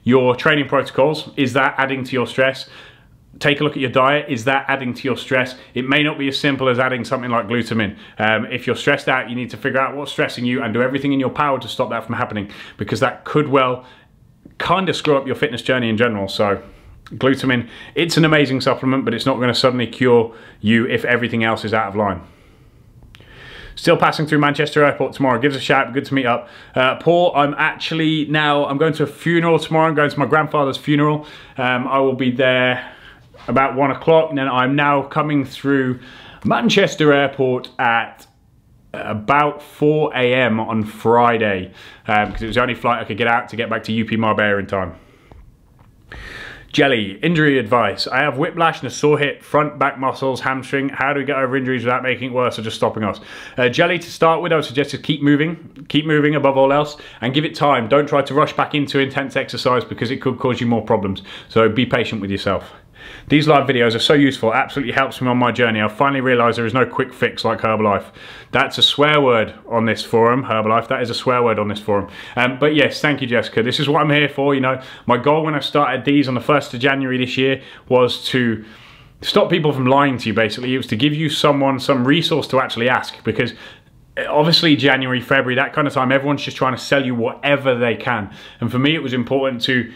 your training protocols. Is that adding to your stress? Take a look at your diet. Is that adding to your stress? It may not be as simple as adding something like glutamine. If you're stressed out, you need to figure out what's stressing you and do everything in your power to stop that from happening, because that could well kind of screw up your fitness journey in general. So glutamine, it's an amazing supplement, but it's not going to suddenly cure you if everything else is out of line. Still passing through Manchester Airport tomorrow. Give us a shout. Good to meet up. Paul, I'm going to a funeral tomorrow. I'm going to my grandfather's funeral. I will be there about 1 o'clock, and then I'm now coming through Manchester Airport at about 4 AM on Friday, because it was the only flight I could get out to get back to UP Marbella in time. Jelly, injury advice. I have whiplash and a sore hip, front, back muscles, hamstring. How do we get over injuries without making it worse or just stopping us? Jelly, to start with, I would suggest to keep moving above all else, and give it time. Don't try to rush back into intense exercise because it could cause you more problems. So be patient with yourself. These live videos are so useful, absolutely helps me on my journey. I've finally realised there is no quick fix like Herbalife. That's a swear word on this forum, Herbalife. That is a swear word on this forum. But yes, thank you, Jessica. This is what I'm here for. You know, my goal when I started these on the 1st of January this year was to stop people from lying to you, basically. It was to give you some resource to actually ask, because obviously January, February, that kind of time, everyone's just trying to sell you whatever they can. And for me, it was important to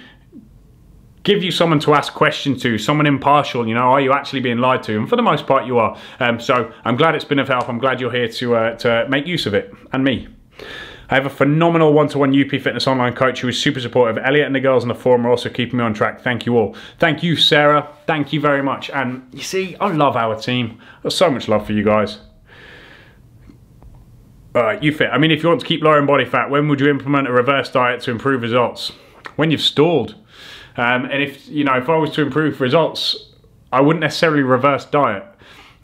give you someone to ask questions to, someone impartial. You know, are you actually being lied to? And for the most part, you are. So I'm glad it's been of help. I'm glad you're here to make use of it, and me. I have a phenomenal one-to-one UP Fitness online coach who is super supportive. Elliot and the girls on the forum are also keeping me on track. Thank you all. Thank you, Sarah. Thank you very much. And you see, I love our team. There's so much love for you guys. All right, you fit. I mean, if you want to keep lowering body fat, when would you implement a reverse diet to improve results? When you've stalled. And if I was to improve results, I wouldn't necessarily reverse diet.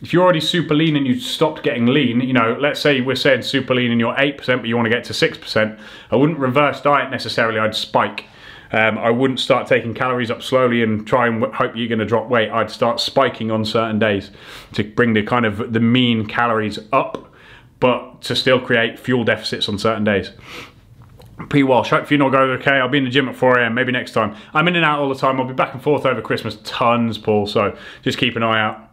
If you're already super lean and you stopped getting lean, you know, let's say we're saying super lean and you're 8%, but you want to get to 6%, I wouldn't reverse diet necessarily, I'd spike. I wouldn't start taking calories up slowly and try and hope you're going to drop weight. I'd start spiking on certain days to bring the mean calories up, but to still create fuel deficits on certain days. P. Walsh, hope funeral goes okay. I'll be in the gym at 4 AM, maybe next time. I'm in and out all the time. I'll be back and forth over Christmas, tons, Paul, so just keep an eye out.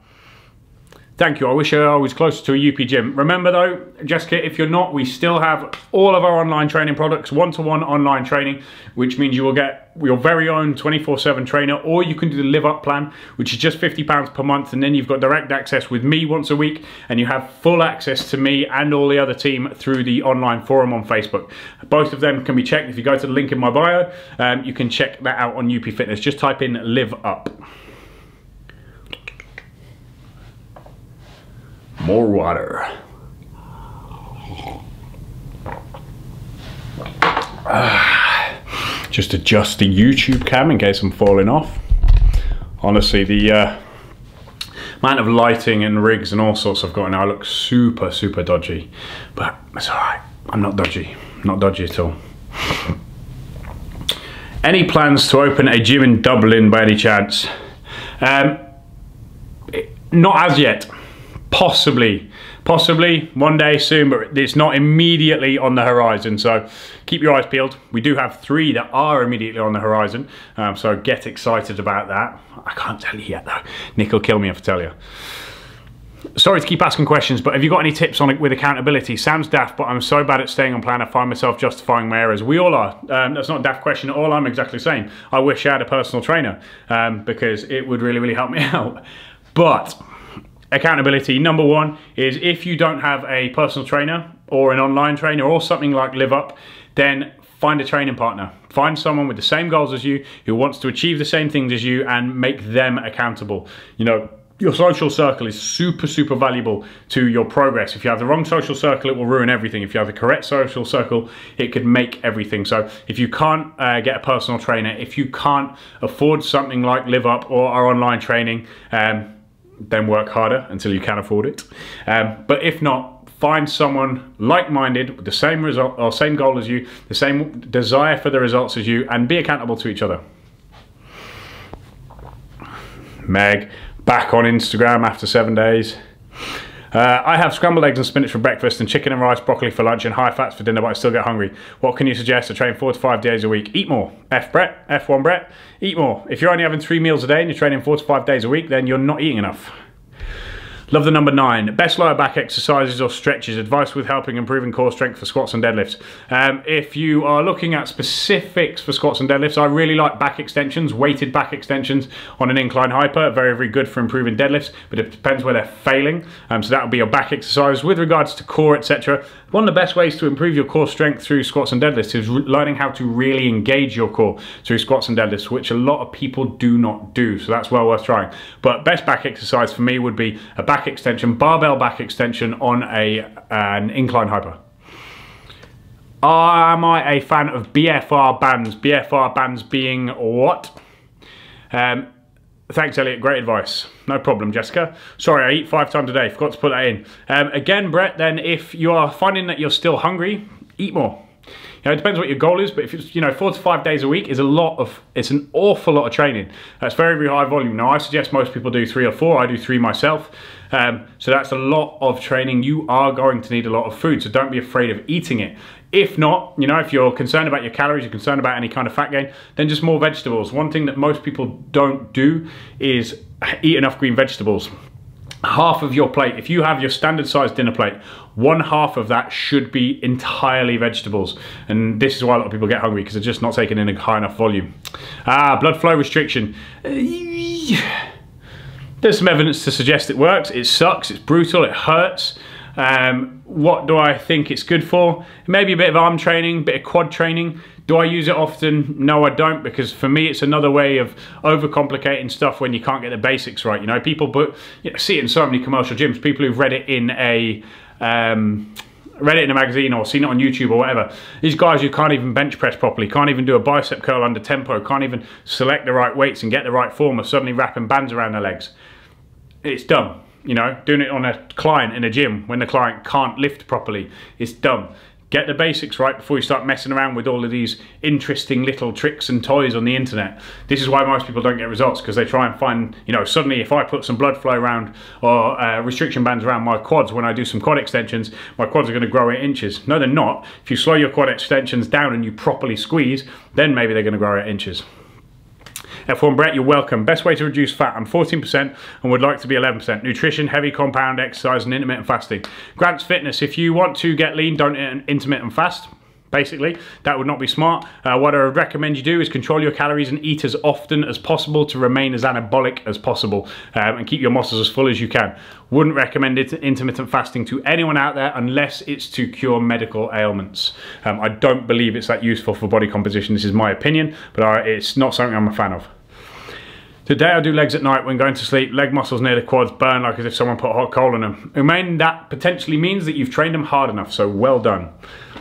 Thank you. I wish I was closer to a UP gym. Remember though, Jessica, if you're not, we still have all of our online training products, one-to-one online training, which means you will get your very own 24/7 trainer, or you can do the LiveUP plan, which is just £50 per month, and then you've got direct access with me once a week, and you have full access to me and all the other team through the online forum on Facebook. Both of them can be checked. If you go to the link in my bio, you can check that out on UP Fitness. Just type in LiveUP. More water. Just adjust the YouTube cam in case I'm falling off. Honestly, the amount of lighting and rigs and all sorts I've got now look super, super dodgy. But it's alright. I'm not dodgy. Not dodgy at all. Any plans to open a gym in Dublin by any chance? Not as yet. Possibly one day soon, but it's not immediately on the horizon, so keep your eyes peeled. We do have 3 that are immediately on the horizon, so get excited about that. I can't tell you yet though. Nick will kill me if I tell you. Sorry to keep asking questions, but have you got any tips on it with accountability? Sounds daft, but I'm so bad at staying on plan, I find myself justifying my errors. We all are. That's not a daft question at all. I'm exactly the same. I wish I had a personal trainer, because it would really, really help me out. But accountability, number 1 is, if you don't have a personal trainer or an online trainer or something like LiveUp, then find a training partner. Find someone with the same goals as you, who wants to achieve the same things as you, and make them accountable. You know, your social circle is super, super valuable to your progress. If you have the wrong social circle, it will ruin everything. If you have the correct social circle, it could make everything. So if you can't get a personal trainer, if you can't afford something like LiveUp or our online training, then work harder until you can afford it. But if not, find someone like-minded with the same result or same goal as you, the same desire for the results as you, and be accountable to each other. Meg, back on Instagram after 7 days. I have scrambled eggs and spinach for breakfast and chicken and rice, broccoli for lunch and high fats for dinner, but I still get hungry. What can you suggest? I train 4 to 5 days a week. Eat more. F1 Brett, eat more. If you're only having 3 meals a day and you're training 4 to 5 days a week, then you're not eating enough. Love the number 9. Best lower back exercises or stretches. Advice with helping improving core strength for squats and deadlifts. If you are looking at specifics for squats and deadlifts, I really like back extensions, weighted back extensions on an incline hyper. Very, very good for improving deadlifts, but it depends where they're failing. So that would be your back exercise. With regards to core, etc., one of the best ways to improve your core strength through squats and deadlifts is learning how to really engage your core through squats and deadlifts, which a lot of people do not do. So that's well worth trying. But best back exercise for me would be a back extension, barbell back extension on an incline hyper. Am I a fan of BFR bands? BFR bands being what? Thanks, Elliot. Great advice. No problem, Jessica. Sorry, I eat 5 times a day. Forgot to put that in. Again, Brett, then if you are finding that you're still hungry, eat more. You know, it depends what your goal is, but if it's 4 to 5 days a week is it's an awful lot of training. That's very, very high volume. Now, I suggest most people do 3 or 4. I do 3 myself. So that's a lot of training. You are going to need a lot of food, so don't be afraid of eating it. If not, if you're concerned about your calories, you're concerned about any kind of fat gain, then just more vegetables. One thing that most people don't do is eat enough green vegetables. Half of your plate, if you have your standard size dinner plate, 1/2 of that should be entirely vegetables. And this is why a lot of people get hungry, because they're just not taking in a high enough volume. Blood flow restriction. There's some evidence to suggest it works. It sucks, it's brutal, it hurts. What do I think it's good for? Maybe a bit of arm training, a bit of quad training. Do I use it often? No, I don't, because for me it's another way of overcomplicating stuff when you can't get the basics right. People see it in so many commercial gyms, people who've read it in a magazine or seen it on YouTube or whatever. These guys who can't even bench press properly, can't even do a bicep curl under tempo, can't even select the right weights and get the right form, are suddenly wrapping bands around their legs. It's dumb. Doing it on a client in a gym when the client can't lift properly, it's dumb. Get the basics right before you start messing around with all of these interesting little tricks and toys on the internet. This is why most people don't get results, because they try and find, suddenly if I put some blood flow around or restriction bands around my quads when I do some quad extensions, my quads are going to grow 8 inches. No, they're not. If you slow your quad extensions down and you properly squeeze, then maybe they're going to grow 8 inches. F1 Brett, you're welcome. Best way to reduce fat? I'm 14% and would like to be 11%. Nutrition, heavy compound exercise and intermittent fasting. Grant's Fitness, if you want to get lean, don't intermittent fast. Basically, that would not be smart. What I would recommend you do is control your calories and eat as often as possible to remain as anabolic as possible and keep your muscles as full as you can. Wouldn't recommend intermittent fasting to anyone out there unless it's to cure medical ailments. I don't believe it's that useful for body composition. This is my opinion, but it's not something I'm a fan of. Today I do legs at night when going to sleep. Leg muscles near the quads burn like as if someone put a hot coal on them. That potentially means that you've trained them hard enough, so well done.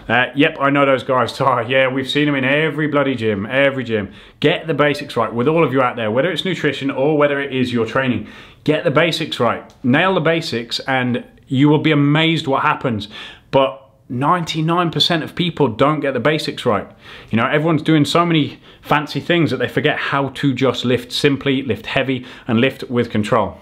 Yep, I know those guys. Yeah, we've seen them in every bloody gym, every gym. Get the basics right with all of you out there, whether it's nutrition or whether it is your training. Get the basics right. Nail the basics and you will be amazed what happens. But 99% of people don't get the basics right. Everyone's doing so many fancy things that they forget how to just lift simply, lift heavy, and lift with control.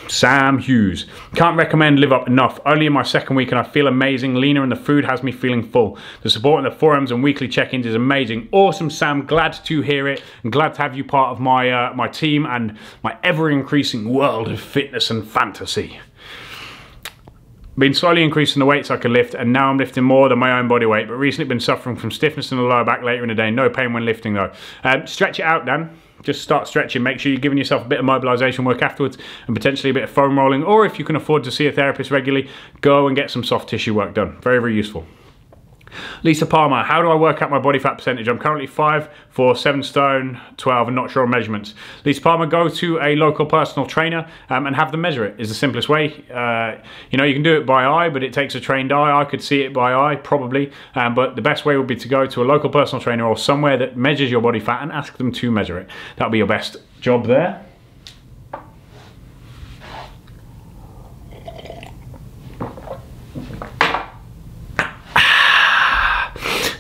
Sam Hughes. Can't recommend LiveUP enough. Only in my 2nd week and I feel amazing, leaner, and the food has me feeling full. The support in the forums and weekly check-ins is amazing. Awesome, Sam. Glad to hear it. I'm glad to have you part of my, my team and my ever-increasing world of fitness and fantasy. Been slowly increasing the weights I can lift, and now I'm lifting more than my own body weight, but recently been suffering from stiffness in the lower back later in the day. No pain when lifting though. Stretch it out, Dan. Just start stretching. Make sure you're giving yourself a bit of mobilization work afterwards and potentially a bit of foam rolling, or if you can afford to see a therapist regularly, go and get some soft tissue work done. Very, very useful. Lisa Palmer, how do I work out my body fat percentage? I'm currently 5'4", 7 stone, 12, and not sure on measurements. Lisa Palmer, go to a local personal trainer and have them measure it, is the simplest way. You know, you can do it by eye, but it takes a trained eye. I could see it by eye, probably, but the best way would be to go to a local personal trainer or somewhere that measures your body fat and ask them to measure it. That'll be your best job there.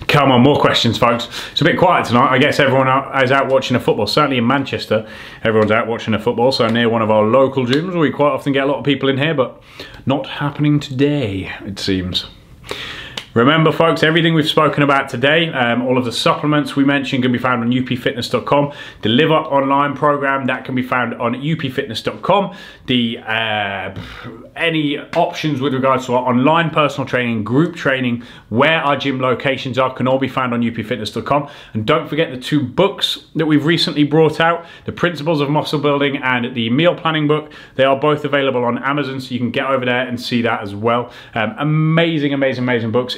Come on, more questions, folks. It's a bit quiet tonight. I guess everyone is out watching the football. Certainly in Manchester, everyone's out watching the football. So near one of our local gyms, we quite often get a lot of people in here, but not happening today, it seems. Remember, folks, everything we've spoken about today, all of the supplements we mentioned can be found on upfitness.com. The LiveUP online program, that can be found on upfitness.com. Any options with regards to our online personal training, group training, where our gym locations are, can all be found on upfitness.com. And don't forget the 2 books that we've recently brought out, The Principles of Muscle Building and the Meal Planning book. They are both available on Amazon, so you can get over there and see that as well. Amazing, amazing, amazing books.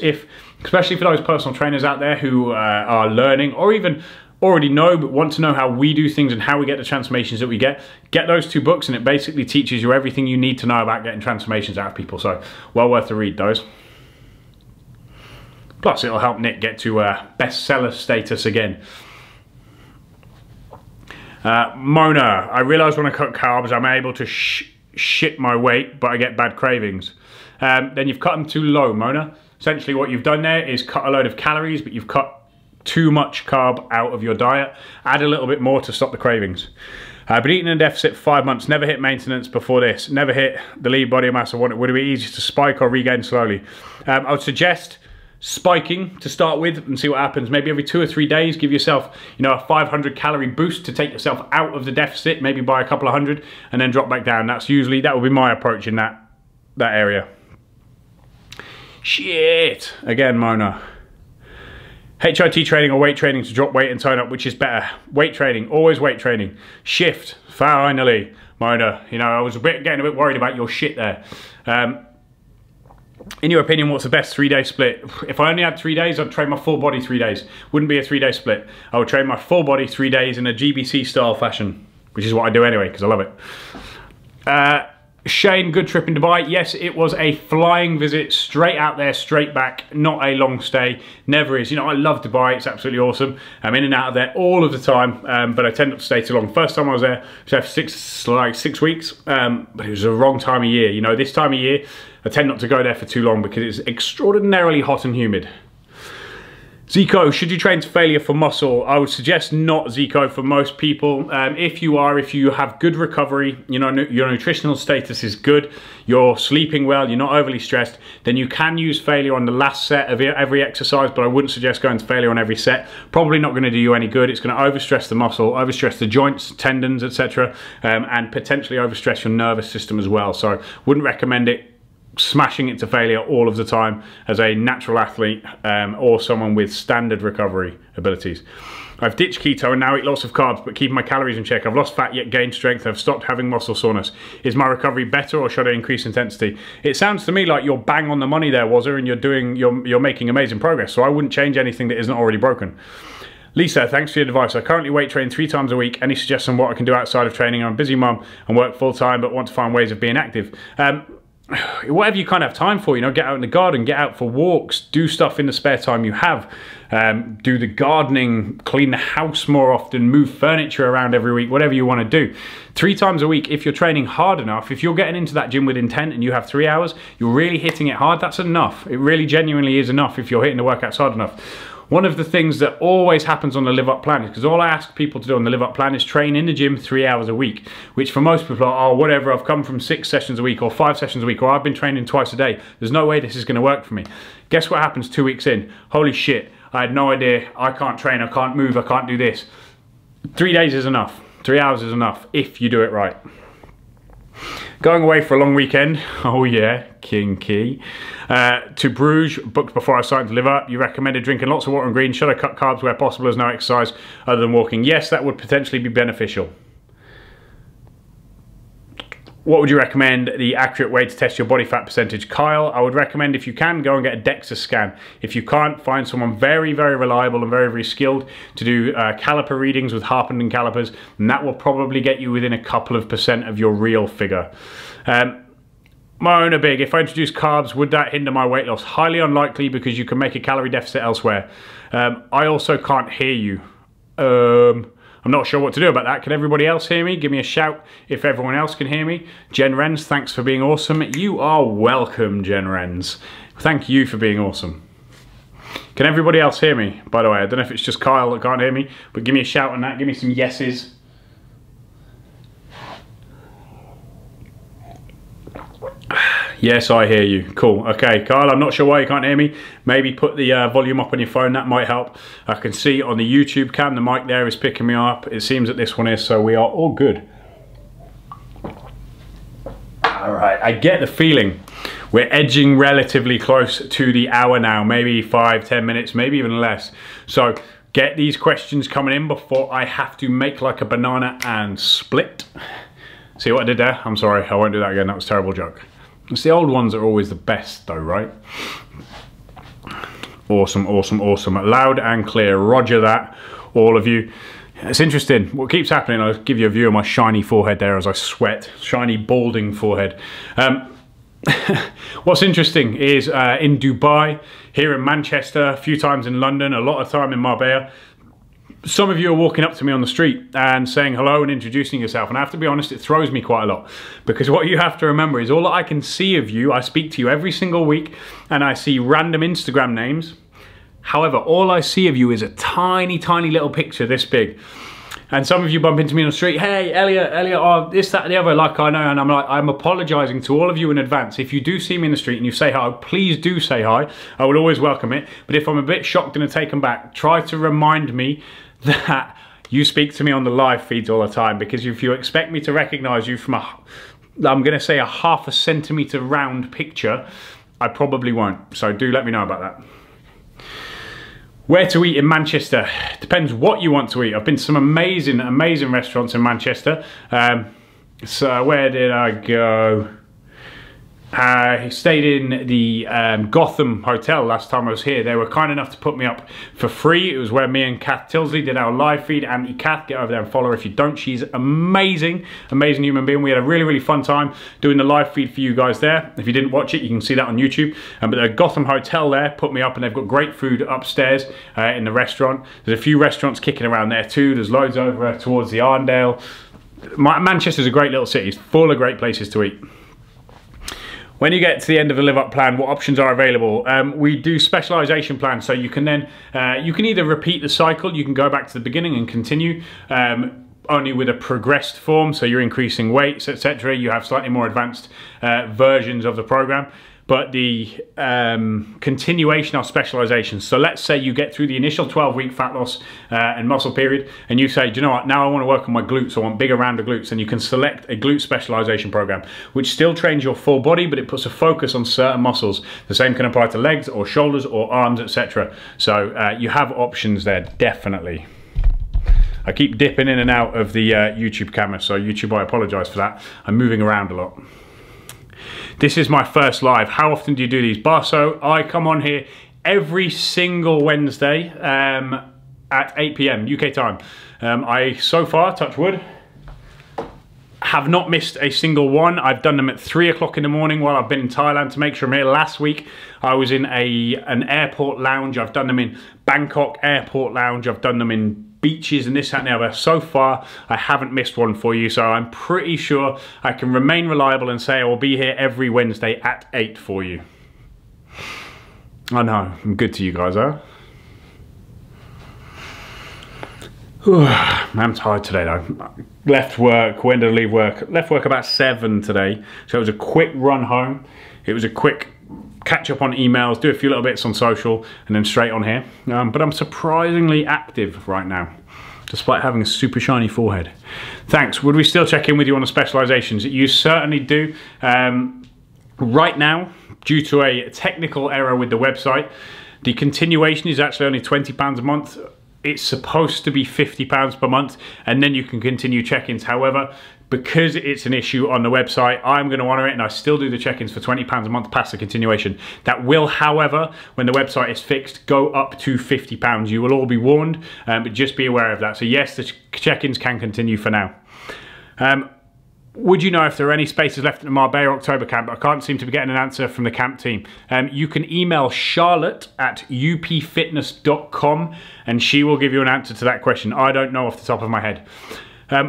Especially for those personal trainers out there who are learning, or even already know but want to know how we do things and how we get the transformations that we get those 2 books, and it basically teaches you everything you need to know about getting transformations out of people. So well worth to read those. Plus it'll help Nick get to bestseller status again. Mona, I realise when I cut carbs I'm able to shit my weight, but I get bad cravings. Then you've cut them too low, Mona. Essentially what you've done there is cut a load of calories, but you've cut too much carb out of your diet. Add a little bit more to stop the cravings. But eating in a deficit for 5 months, never hit maintenance before this, never hit the lead body mass I wanted. Would it be easy to spike or regain slowly? I would suggest spiking to start with and see what happens. Maybe every 2 or 3 days, give yourself, you know, a 500 calorie boost to take yourself out of the deficit, maybe by a couple of hundred, and then drop back down. That would be my approach in that area. Shit! Again, Mona. HIIT training or weight training to drop weight and tone up, which is better? Weight training, always weight training. Shift, finally. Mona, you know, I was getting a bit worried about your shit there. In your opinion, what's the best 3-day split? If I only had 3 days, I'd train my full body 3 days. Wouldn't be a 3-day split. I would train my full body 3 days in a GBC style fashion, which is what I do anyway, because I love it. Shane, good trip in Dubai. Yes, it was a flying visit, straight out there, straight back, not a long stay. Never is. You know, I love Dubai, it's absolutely awesome. I'm in and out of there all of the time, but I tend not to stay too long. First time I was there, I was there for 6 weeks, but it was the wrong time of year. You know, this time of year, I tend not to go there for too long because it's extraordinarily hot and humid. Zico, should you train to failure for muscle? I would suggest not, Zico, for most people. If you have good recovery, you know, your nutritional status is good, you're sleeping well, you're not overly stressed, then you can use failure on the last set of every exercise, but I wouldn't suggest going to failure on every set. Probably not going to do you any good. It's going to overstress the muscle, overstress the joints, tendons, etc., and potentially overstress your nervous system as well. So wouldn't recommend it. Smashing it to failure all of the time as a natural athlete or someone with standard recovery abilities. I've ditched keto and now eat lots of carbs but keeping my calories in check. I've lost fat yet gained strength. I've stopped having muscle soreness. Is my recovery better or should I increase intensity? It sounds to me like you're bang on the money there, Wazza, and you're making amazing progress. So I wouldn't change anything that isn't already broken. Lisa, thanks for your advice. I currently weight train 3 times a week. Any suggestions on what I can do outside of training? I'm a busy mum and work full time but want to find ways of being active. Whatever you kind of have time for, you know, get out in the garden, get out for walks, do stuff in the spare time you have, do the gardening, clean the house more often, move furniture around every week, whatever you want to do. 3 times a week, if you're training hard enough, if you're getting into that gym with intent and you have 3 hours, you're really hitting it hard, that's enough. It really genuinely is enough if you're hitting the workouts hard enough. One of the things that always happens on the LiveUP plan is, because all I ask people to do on the LiveUP plan is train in the gym 3 hours a week, which for most people are, oh, whatever, I've come from 6 sessions a week or 5 sessions a week, or I've been training twice a day. There's no way this is going to work for me. Guess what happens 2 weeks in? Holy shit, I had no idea. I can't train, I can't move, I can't do this. 3 days is enough. 3 hours is enough if you do it right. Going away for a long weekend, oh yeah, kinky. To Bruges, booked before I started to LiveUP. You recommended drinking lots of water and greens. Should I cut carbs where possible as no exercise other than walking? Yes, that would potentially be beneficial. What would you recommend the accurate way to test your body fat percentage? Kyle, I would recommend, if you can, go and get a DEXA scan. If you can't, find someone very, very reliable and very, very skilled to do caliper readings with Harpenden calipers, and that will probably get you within a couple of % of your real figure. My owner Big, if I introduce carbs, would that hinder my weight loss? Highly unlikely, because you can make a calorie deficit elsewhere. I also can't hear you. I'm not sure what to do about that. Can everybody else hear me? Give me a shout if everyone else can hear me. Jen Renz, thanks for being awesome. You are welcome, Jen Renz. Thank you for being awesome. Can everybody else hear me? By the way, I don't know if it's just Kyle that can't hear me, but give me a shout on that. Give me some yeses. Yes, I hear you. Cool. Okay, Kyle, I'm not sure why you can't hear me. Maybe put the volume up on your phone. That might help. I can see on the YouTube cam, the mic there is picking me up. It seems that this one is, so we are all good. All right, I get the feeling we're edging relatively close to the hour now, maybe 5-10 minutes, maybe even less. So get these questions coming in before I have to make like a banana and split. See what I did there? I'm sorry, I won't do that again. That was a terrible joke. It's the old ones that are always the best though, right? Awesome, awesome, awesome. Loud and clear, roger that, all of you. It's interesting, what keeps happening, I'll give you a view of my shiny forehead there as I sweat, shiny balding forehead. What's interesting is in Dubai, here in Manchester, a few times in London, a lot of time in Marbella, some of you are walking up to me on the street and saying hello and introducing yourself, and I have to be honest, it throws me quite a lot, because what you have to remember is all that I can see of you, I speak to you every single week and I see random Instagram names. However, all I see of you is a tiny, tiny little picture this big. And some of you bump into me on the street, hey, Elliot, oh, this, that, and the other, like I know, and I'm like, I'm apologizing to all of you in advance. If you do see me in the street and you say hi, please do say hi. I will always welcome it. But if I'm a bit shocked and taken back, try to remind me that you speak to me on the live feeds all the time, because if you expect me to recognize you from I'm gonna say a ½ centimeter round picture, I probably won't. So do let me know about that. Where to eat in Manchester? Depends what you want to eat. I've been to some amazing, amazing restaurants in Manchester. So where did I go? I stayed in the Gotham Hotel last time I was here. They were kind enough to put me up for free. It was where me and Kath Tilsley did our live feed. And Kath, get over there and follow her if you don't. She's amazing, amazing human being. We had a really, really fun time doing the live feed for you guys there. If you didn't watch it, you can see that on YouTube. But the Gotham Hotel there put me up, and they've got great food upstairs in the restaurant. There's a few restaurants kicking around there too. There's loads over towards the Arndale. Manchester's a great little city. It's full of great places to eat. When you get to the end of the LiveUP plan, what options are available? We do specialization plans, so you can then, you can either repeat the cycle, you can go back to the beginning and continue, only with a progressed form, so you're increasing weights, etc. You have slightly more advanced versions of the program. But the continuation of specialization. So let's say you get through the initial 12-week fat loss and muscle period, and you say, do you know what, now I want to work on my glutes, I want bigger, rounder glutes, and you can select a glute specialization program, which still trains your full body, but it puts a focus on certain muscles. The same can apply to legs or shoulders or arms, etc. So you have options there, definitely. I keep dipping in and out of the YouTube camera, so YouTube, I apologize for that. I'm moving around a lot. This is my first live. How often do you do these? Barso, I come on here every single Wednesday at 8 PM UK time. I, so far, touch wood, have not missed a single one. I've done them at 3 o'clock in the morning while I've been in Thailand to make sure I'm here. Last week, I was in an airport lounge. I've done them in Bangkok airport lounge. I've done them in beaches and this, that, and the other. So far, I haven't missed one for you, so I'm pretty sure I can remain reliable and say I will be here every Wednesday at 8 for you. I know, I'm good to you guys, huh? I'm tired today though. Left work, when did I leave work? Left work about 7 today, so it was a quick run home. It was a quick catch up on emails, do a few little bits on social, and then straight on here. But I'm surprisingly active right now, despite having a super shiny forehead. Thanks. Would we still check in with you on the specializations? You certainly do. Right now, due to a technical error with the website, the continuation is actually only £20 a month. it's supposed to be £50 per month, and then you can continue check-ins. However, because it's an issue on the website, I'm going to honour it, and I still do the check-ins for £20 a month past the continuation. That will, however, when the website is fixed, go up to £50. You will all be warned, but just be aware of that. So yes, the check-ins can continue for now. Would you know if there are any spaces left in the Marbella October camp? I can't seem to be getting an answer from the camp team. You can email Charlotte at upfitness.com and she will give you an answer to that question. I don't know off the top of my head.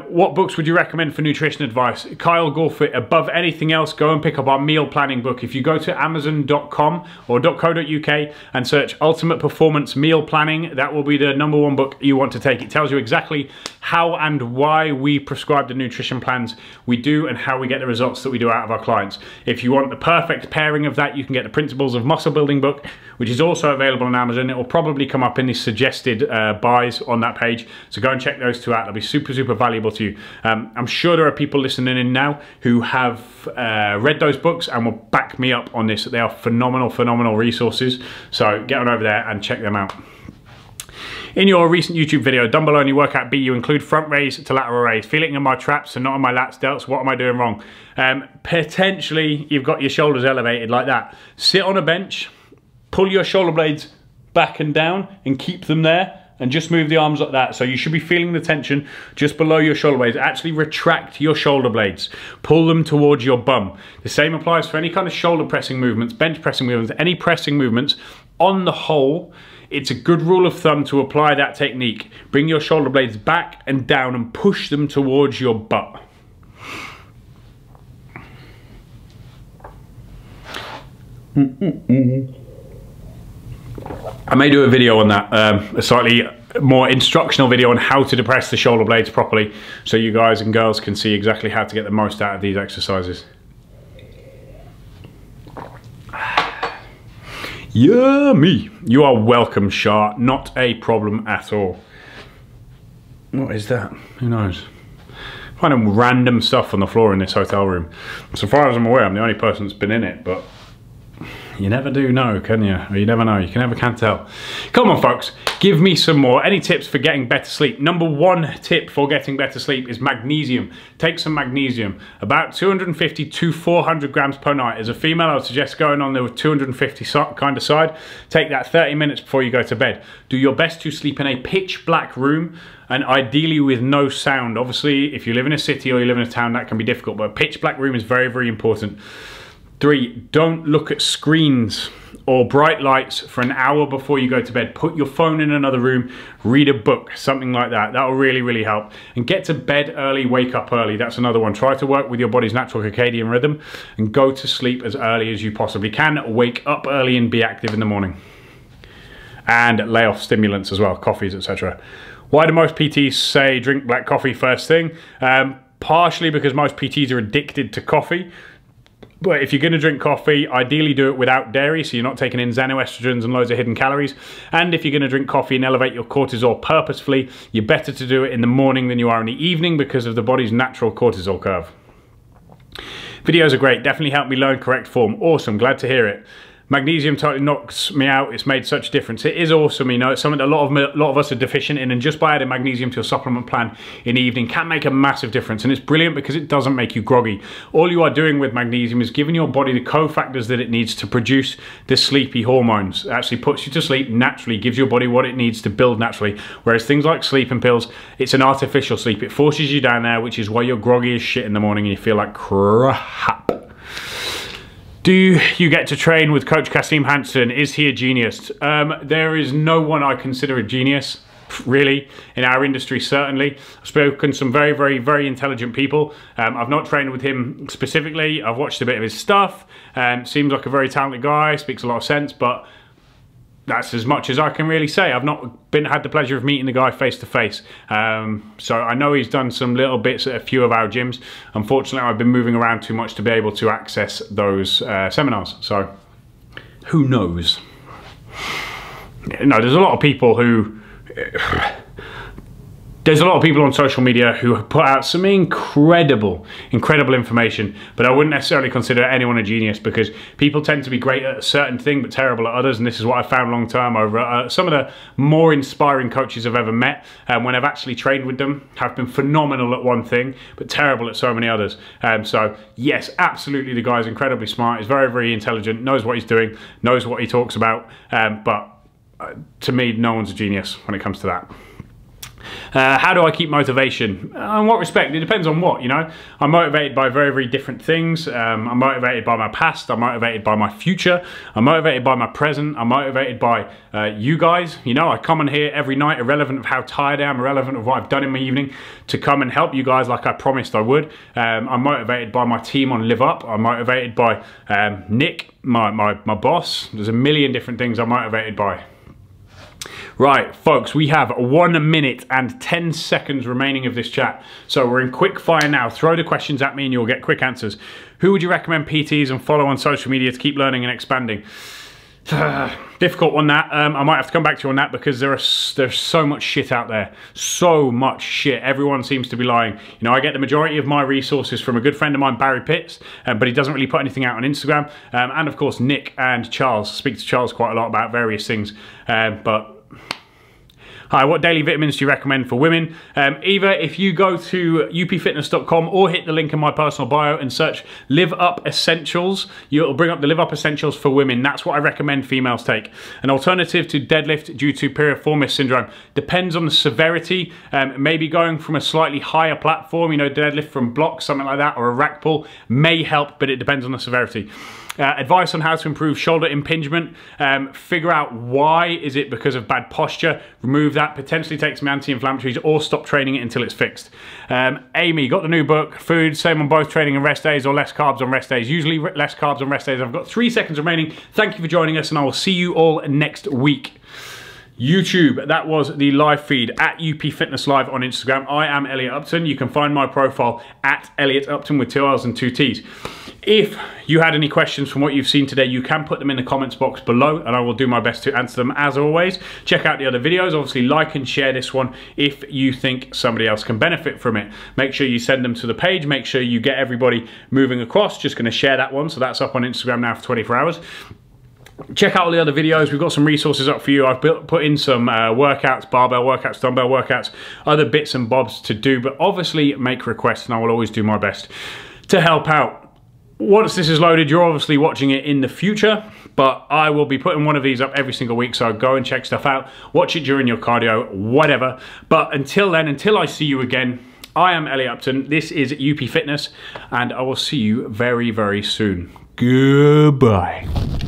What books would you recommend for nutrition advice? Kyle Gorfit, above anything else, go and pick up our meal planning book. If you go to amazon.com or .co.uk and search Ultimate Performance Meal Planning, that will be the #1 book you want to take. It tells you exactly how and why we prescribe the nutrition plans we do and how we get the results that we do out of our clients. If you want the perfect pairing of that, you can get the Principles of Muscle Building book, which is also available on Amazon. It will probably come up in the suggested buys on that page. So go and check those two out. They'll be super, super valuable to you. I'm sure there are people listening in now who have read those books and will back me up on this. They are phenomenal, phenomenal resources. So get on over there and check them out. In your recent YouTube video, dumbbell only workout B, you include front raise to lateral raise. Feeling in my traps and not on my lats delts. What am I doing wrong? Potentially, you've got your shoulders elevated like that. Sit on a bench, pull your shoulder blades back and down and keep them there. And just move the arms like that. So you should be feeling the tension just below your shoulder blades. Actually retract your shoulder blades. Pull them towards your bum. The same applies for any kind of shoulder pressing movements, bench pressing movements, any pressing movements. On the whole, it's a good rule of thumb to apply that technique. Bring your shoulder blades back and down and push them towards your butt. I may do a video on that, a slightly more instructional video on how to depress the shoulder blades properly, so you guys and girls can see exactly how to get the most out of these exercises. Yummy! You are welcome, Shar. Not a problem at all. What is that? Who knows? Finding random stuff on the floor in this hotel room. So far as I'm aware, I'm the only person that's been in it, but you never do know, can you? Or you never know, you never can tell. Come on, folks, give me some more. Any tips for getting better sleep? #1 tip for getting better sleep is magnesium. Take some magnesium, about 250 to 400 grams per night. As a female, I would suggest going on the 250 kind of side. Take that 30 minutes before you go to bed. Do your best to sleep in a pitch black room, and ideally with no sound. Obviously, if you live in a city or you live in a town, that can be difficult, but a pitch black room is very, very important. 3, don't look at screens or bright lights for an hour before you go to bed. Put your phone in another room, read a book, something like that. That will really, really help. And get to bed early, wake up early. That's another one. Try to work with your body's natural circadian rhythm and go to sleep as early as you possibly can. Wake up early and be active in the morning. And lay off stimulants as well, coffees, etc. Why do most PTs say drink black coffee first thing? Partially because most PTs are addicted to coffee. But if you're going to drink coffee, ideally do it without dairy, so you're not taking in xenoestrogens and loads of hidden calories. And if you're going to drink coffee and elevate your cortisol purposefully, you're better to do it in the morning than you are in the evening because of the body's natural cortisol curve. Videos are great, definitely helped me learn correct form. Awesome, glad to hear it. Magnesium totally knocks me out. It's made such a difference. It is awesome, you know. It's something that a lot of us are deficient in, and just by adding magnesium to a supplement plan in the evening can make a massive difference. And it's brilliant because it doesn't make you groggy. All you are doing with magnesium is giving your body the cofactors that it needs to produce the sleepy hormones. It actually puts you to sleep naturally, gives your body what it needs to build naturally. Whereas things like sleeping pills, it's an artificial sleep. It forces you down there, which is why you're groggy as shit in the morning and you feel like crap. Do you get to train with Coach Kasim Hansen? Is he a genius? There is no one I consider a genius, really, in our industry, certainly. I've spoken to some very, very, very intelligent people. I've not trained with him specifically. I've watched a bit of his stuff. Seems like a very talented guy, speaks a lot of sense, but that's as much as I can really say. I've not had the pleasure of meeting the guy face to face. So I know he's done some little bits at a few of our gyms. Unfortunately, I've been moving around too much to be able to access those seminars. So who knows? No, there's a lot of people who There's a lot of people on social media who put out some incredible information, but I wouldn't necessarily consider anyone a genius, because people tend to be great at a certain thing but terrible at others, and this is what I found long term over some of the more inspiring coaches I've ever met, when I've actually trained with them, have been phenomenal at one thing but terrible at so many others. So yes, absolutely, the guy's incredibly smart, he's very intelligent, knows what he's doing, knows what he talks about, but to me, no one's a genius when it comes to that. How do I keep motivation? In what respect? It depends on what, you know. I'm motivated by very different things. I'm motivated by my past. I'm motivated by my future. I'm motivated by my present. I'm motivated by you guys. You know, I come in here every night, irrelevant of how tired I am, irrelevant of what I've done in my evening, to come and help you guys like I promised I would. I'm motivated by my team on LiveUP. I'm motivated by Nick, my boss. There's a million different things I'm motivated by. Right, folks, we have 1 minute and 10 seconds remaining of this chat. So we're in quick fire now. Throw the questions at me and you'll get quick answers. Who would you recommend PTs and follow on social media to keep learning and expanding? Difficult one, that. I might have to come back to you on that, because there's so much shit out there. So much shit. Everyone seems to be lying. You know, I get the majority of my resources from a good friend of mine, Barry Pitts, but he doesn't really put anything out on Instagram. And of course, Nick and Charles. I speak to Charles quite a lot about various things. Hi, what daily vitamins do you recommend for women? Either if you go to upfitness.com or hit the link in my personal bio and search LiveUP Essentials, it'll bring up the LiveUP Essentials for women. That's what I recommend females take. An alternative to deadlift due to piriformis syndrome. Depends on the severity. Maybe going from a slightly higher platform, you know, deadlift from blocks, something like that, or a rack pull may help, but it depends on the severity. Advice on how to improve shoulder impingement. Figure out why. Is it because of bad posture? Remove that. Potentially take some anti-inflammatories, or stop training it until it's fixed. Amy, got the new book, Food, same on both training and rest days, or less carbs on rest days? Usually less carbs on rest days. I've got 3 seconds remaining. Thank you for joining us, and I will see you all next week. YouTube, that was the live feed at UP Fitness Live on Instagram. I am Elliot Upton. You can find my profile at Elliot Upton with 2 L's and 2 T's. If you had any questions from what you've seen today, you can put them in the comments box below, and I will do my best to answer them as always. Check out the other videos. Obviously, like and share this one if you think somebody else can benefit from it. Make sure you send them to the page. Make sure you get everybody moving across. Just going to share that one, so that's up on Instagram now for 24 hours. Check out all the other videos. We've got some resources up for you. I've put in some workouts, barbell workouts, dumbbell workouts, other bits and bobs to do, but obviously make requests, and I will always do my best to help out. Once this is loaded, you're obviously watching it in the future, but I will be putting one of these up every single week, so go and check stuff out. Watch it during your cardio, whatever. But until then, until I see you again, I am Elliot Upton. This is UP Fitness, and I will see you very soon. Goodbye.